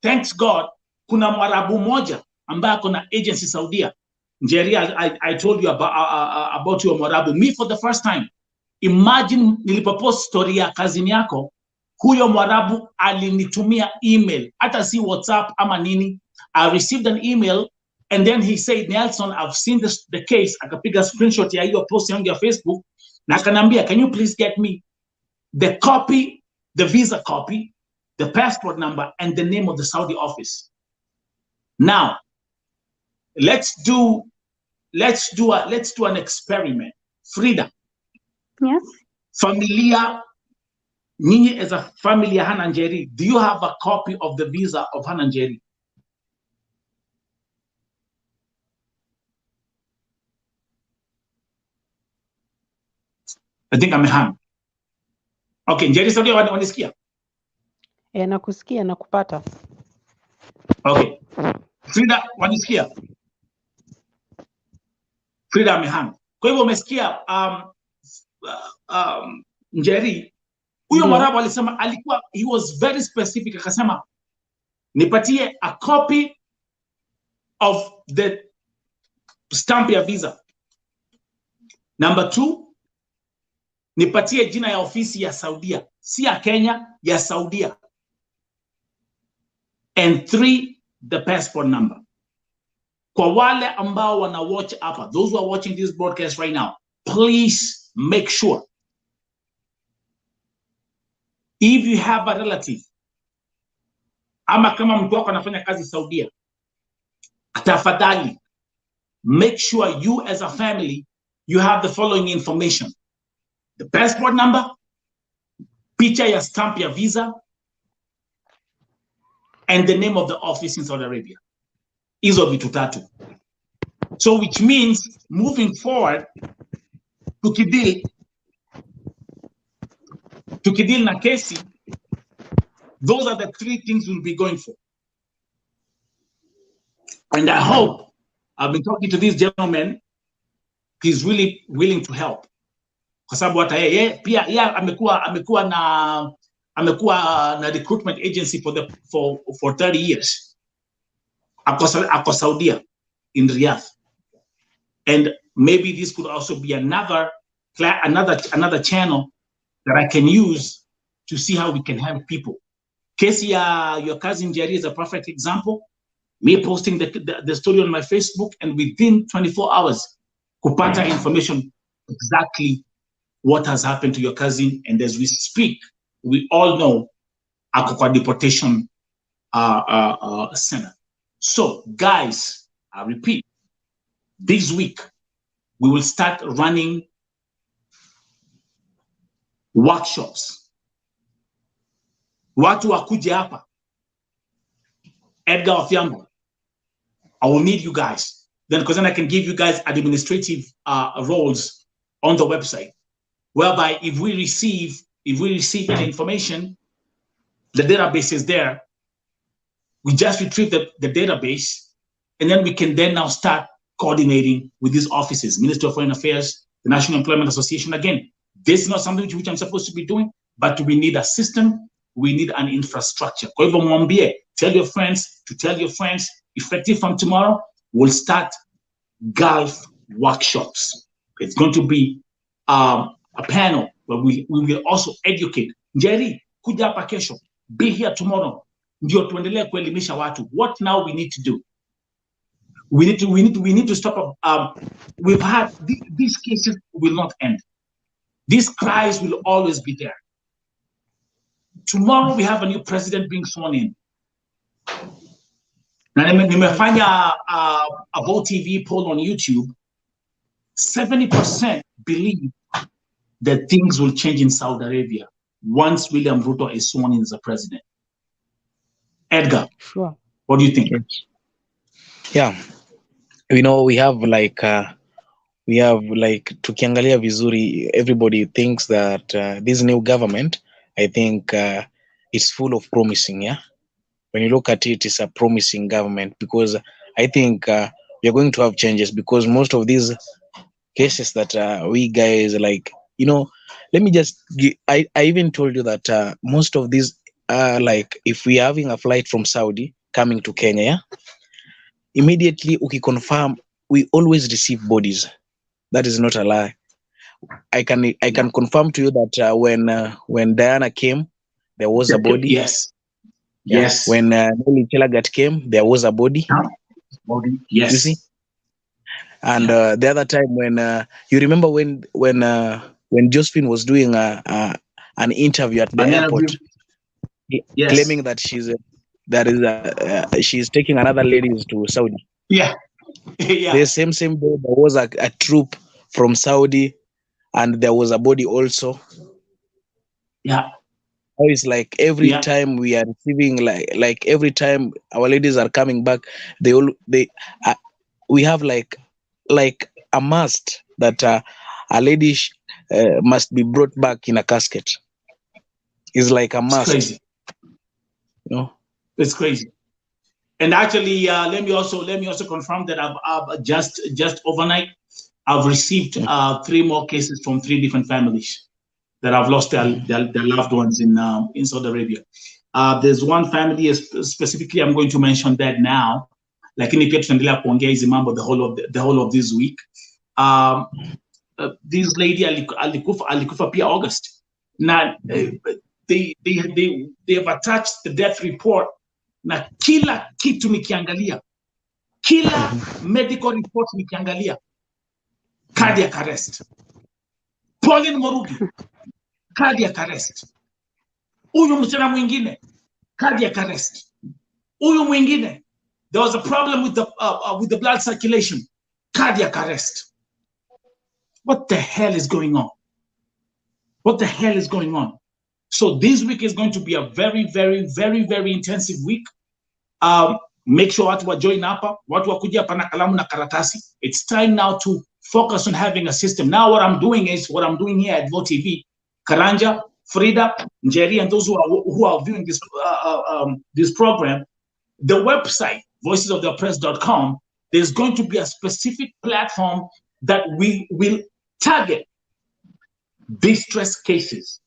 Thanks God. Kuna Mwarabu moja ambaye kuna agency Saudia. Njeri, I told you about your Mwarabu. Me for the first time. Imagine nilipopost story ya kazini yako, huyo Mwarabu alinitumia email, hata si WhatsApp ama nini. I received an email and then he said, Nelson, I've seen the case. Akapiga screenshot ya hiyo post yangu ya Facebook na akanambia, can you please get me the copy, the visa copy, the passport number, and the name of the Saudi office. Now, let's do an experiment. Frida. Yes. Familia, Nini as a family Hannah Njeri, do you have a copy of the visa of Hannah Njeri? I think I'm a ham. Okay, Njeri, Saudi wanisikia? Nakusikia, nakupata. Okay. Frida, wanisikia? Frida amehang. Kwa hivyo umesikia Njeri, huyo Mwarabu alisema he was very specific, akasema nipatie a copy of the stamp ya visa. Number 2, nipatie jina ya ofisi ya Saudia, si ya Kenya, ya Saudia. And 3, the passport number. Kwa wale ambao wana watch hapa, those who are watching this broadcast right now, please make sure if you have a relative, ama kama mtu wako anafanya kazi Saudia, tafadhali make sure you as a family, you have the following information: the passport number, picha ya stamp ya visa, and the name of the office in Saudi Arabia. Hizo vitu tatu. So which means moving forward, tukidil na kesi, those are the 3 things we'll be going for. And I hope, I've been talking to this gentleman, he's really willing to help. Kwa sababu hata yeye pia amekuwa na recruitment agency for 30 years. Ako Saudia in Riyadh. And maybe this could also be another channel that I can use to see how we can help people. Kesi ya your cousin Njeri is a perfect example. Me posting the story on my Facebook, and within 24 hours, kupata information exactly what has happened to your cousin. And as we speak, we all know ako kwa deportation center. So guys, I repeat, this week, we will start running workshops. Watu wakuje hapa. Edgar Ofiambo, I will need you guys. Because then I can give you guys administrative roles on the website, whereby if we receive any information, the database is there. We just retrieve the database, and then we can then now start coordinating with these offices, Ministry of Foreign Affairs, the National Employment Association. Again, this is not something which I'm supposed to be doing, but we need a system, we need an infrastructure. Kwa hivyo mwambie, tell your friends to tell your friends, effective from tomorrow, we'll start Gulf workshops. It's going to be a panel where we will also educate. Njeri, kuja hapa kesho, be here tomorrow. Ndio tuendelee kuelimisha watu. What now we need to do? We need to stop. We've had these cases will not end. These cries will always be there. Tomorrow we have a new president being sworn in. Na nimefanya a Vote TV poll on YouTube. 70% believe that things will change in Saudi Arabia once William Ruto is sworn in as a president. Edgar, Sure. What do you think? Yeah, we have tukiangalia vizuri, everybody thinks that this new government, I think it's full of promising. Yeah, when you look at it, it's a promising government, because I think we are going to have changes, because most of these cases that we guys let me just I even told you that most of these if we are having a flight from Saudi coming to Kenya, yeah, immediately confirm we always receive bodies. That is not a lie. I can confirm to you that when Diana came, there was a body. Yes. Yeah. Yes. When Nelly Chelagat came, there was a body. Body. Yes. You see? And the other time when you remember when Josephine was doing an interview at the airport, yes, claiming that she's taking another ladies to Saudi. Yeah. Yeah. The same day there was a troop from Saudi, and there was a body also. Yeah. It's like every time we are receiving, like every time our ladies are coming back, we have like a must that a lady must be brought back in a casket. It's like a must. It's crazy. It's crazy. And actually, let me also confirm that I've just overnight I've received 3 more cases from 3 different families that have lost their loved ones in Saudi Arabia. There's one family specifically, I'm going to mention that now. Lakini pia tutaendelea kuongea hizi mambo the whole of this week. This lady alikufa pia August. Na they've attached the death report na kila kitu nikiangalia, kila medical report nikiangalia, cardiac arrest. Pauline Morugi, cardiac arrest. Huyu msichana mwingine, cardiac arrest. Huyu mwingine, there was a problem with the blood circulation, cardiac arrest. What the hell is going on? What the hell is going on? So this week is going to be a very, very, very, very intensive week. Make sure watu wa join hapa, watu wakuja hapa na kalamu na karatasi. It's time now to focus on having a system. Now what I'm doing here at Vote TV, Karanja, Frida, Njeri, and those who are viewing this program, the website, voicesoftheoppressed.com, there's going to be a specific platform that we will target distress cases.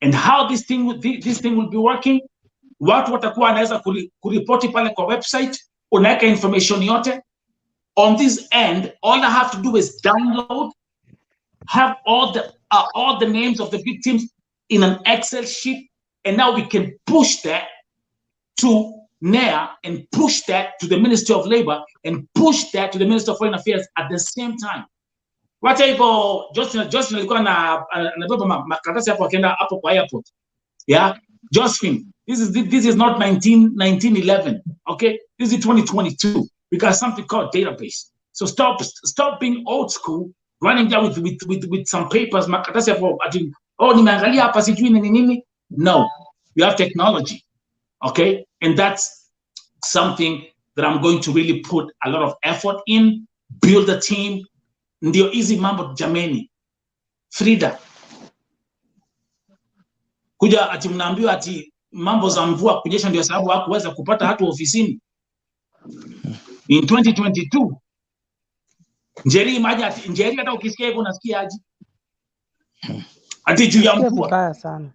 And how this thing will be working, watu watakuwa anaweza kuripoti pale kwa website, unaweka information yote. On this end, all I have to do is download, have all the names of the victims in an Excel sheet, and now we can push that to NEA and push that to the Ministry of Labor and push that to the Minister of Foreign Affairs at the same time. Wacha hivyo, Josephine alikuwa anabeba makaratasi hapo akienda hapo kwa airport. Yeah, Josephine, this is not 1911, okay? This is 2022. We got something called database. So stop being old school, running down with some papers, makaratasi hapo ati nimeangalia hapa sijui nini. No, we have technology, okay? And that's something that I'm going to really put a lot of effort in, build a team. Ndio hizi mambo jameni. Frida, kuja ati mnaambiwa ati mambo za mvua kunyesha ndio sababu hakuweza kupata hatu ofisini. In 2022, Njeri, imagine ati Njeri hata ukisikia hivyo unasikia aje? Ati juu ya Nasikia mvua. vibaya sana.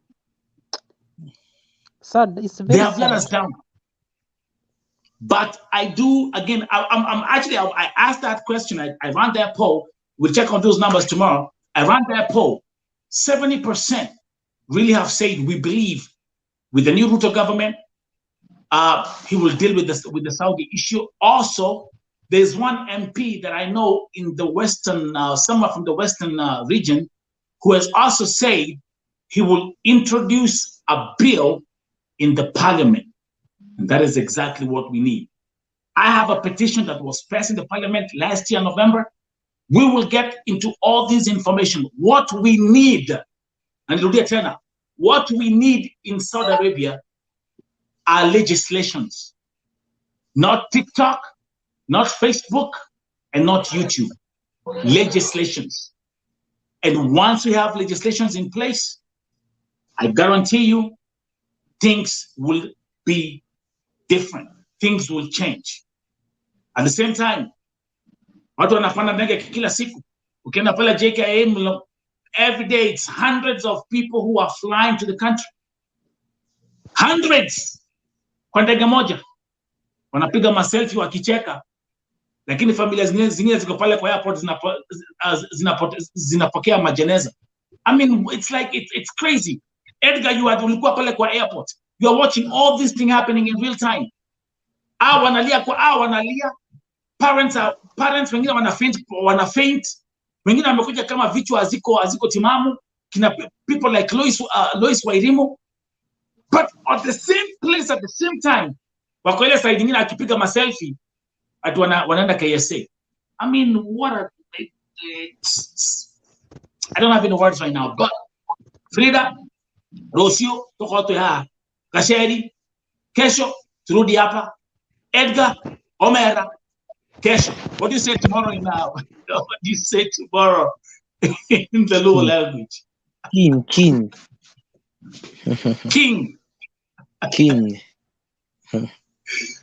Sad, it's They very have let us sad. down. But I do, again, I'm actually, I asked that question. I ran that poll. We'll check on those numbers tomorrow. I ran that poll. 70% really have said we believe with the new Ruto government, he will deal with the Saudi issue. Also, there's one MP that I know in the Western, somewhere from the Western region, who has also said he will introduce a bill in the parliament. And that is exactly what we need. I have a petition that was passed in the parliament last year, November. We will get into all this information. What we need, and what we need in Saudi Arabia are legislations, not TikTok, not Facebook, and not YouTube. Legislations. And once we have legislations in place, I guarantee you, things will be different. Things will change. At the same time, watu wanapanda ndege kila siku. Ukienda pale JKIA, every day it's hundreds of people who are flying to the country. Hundreds kwa ndege moja. Wanapiga maselfie wakicheka. Lakini familia zingine ziko pale kwa airport zinapokea majeneza. I mean, it's like it's crazy. Edgar, ulikuwa pale kwa airport. You are watching all this thing happening in real time. Wanalia. Parents wengine wana faint. Wengine wamekuja kama vichwa haziko timamu. Kina people like Lois Wairimu. But at the same place, at the same time, wako ile side nyingine akipiga maselfie ati wanaenda KSA. I mean, I don't have any words right now, but Frida, Rosio, tokoto ya Kasheri, kesho turudi hapa. Edgar, Omera, kesho. What do you say tomorrow in now? What do you say tomorrow in the Luo language? King.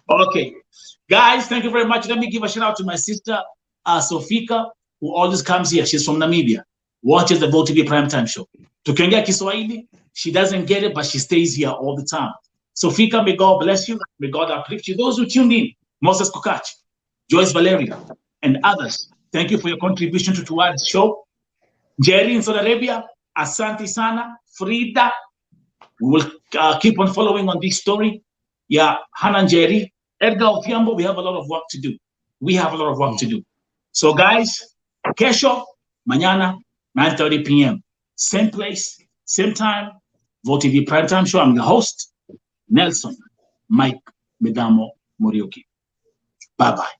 Okay. Guys, thank you very much. Let me give a shout out to my sister, Sofika, who always comes here. She's from Namibia. Watches the VoTV Primetime Show. Tukiongea Kiswahili, she doesn't get it, but she stays here all the time. Sofika, may God bless you. May God uplift you. Those who tuned in, Moses Kokach, Joyce Valeria, and others, thank you for your contribution to Tuwad's show. Njeri in Saudi Arabia, Asante Sana, Frida. We will keep on following on this story. Yeah, Hana Njeri, Edgar Ofiambo, we have a lot of work to do. So guys, kesho, mañana, 9:30 p.m. Same place, same time, VoTV Primetime Show. I'm the host, Nelson Mike Medamo Morioki. Bye-bye.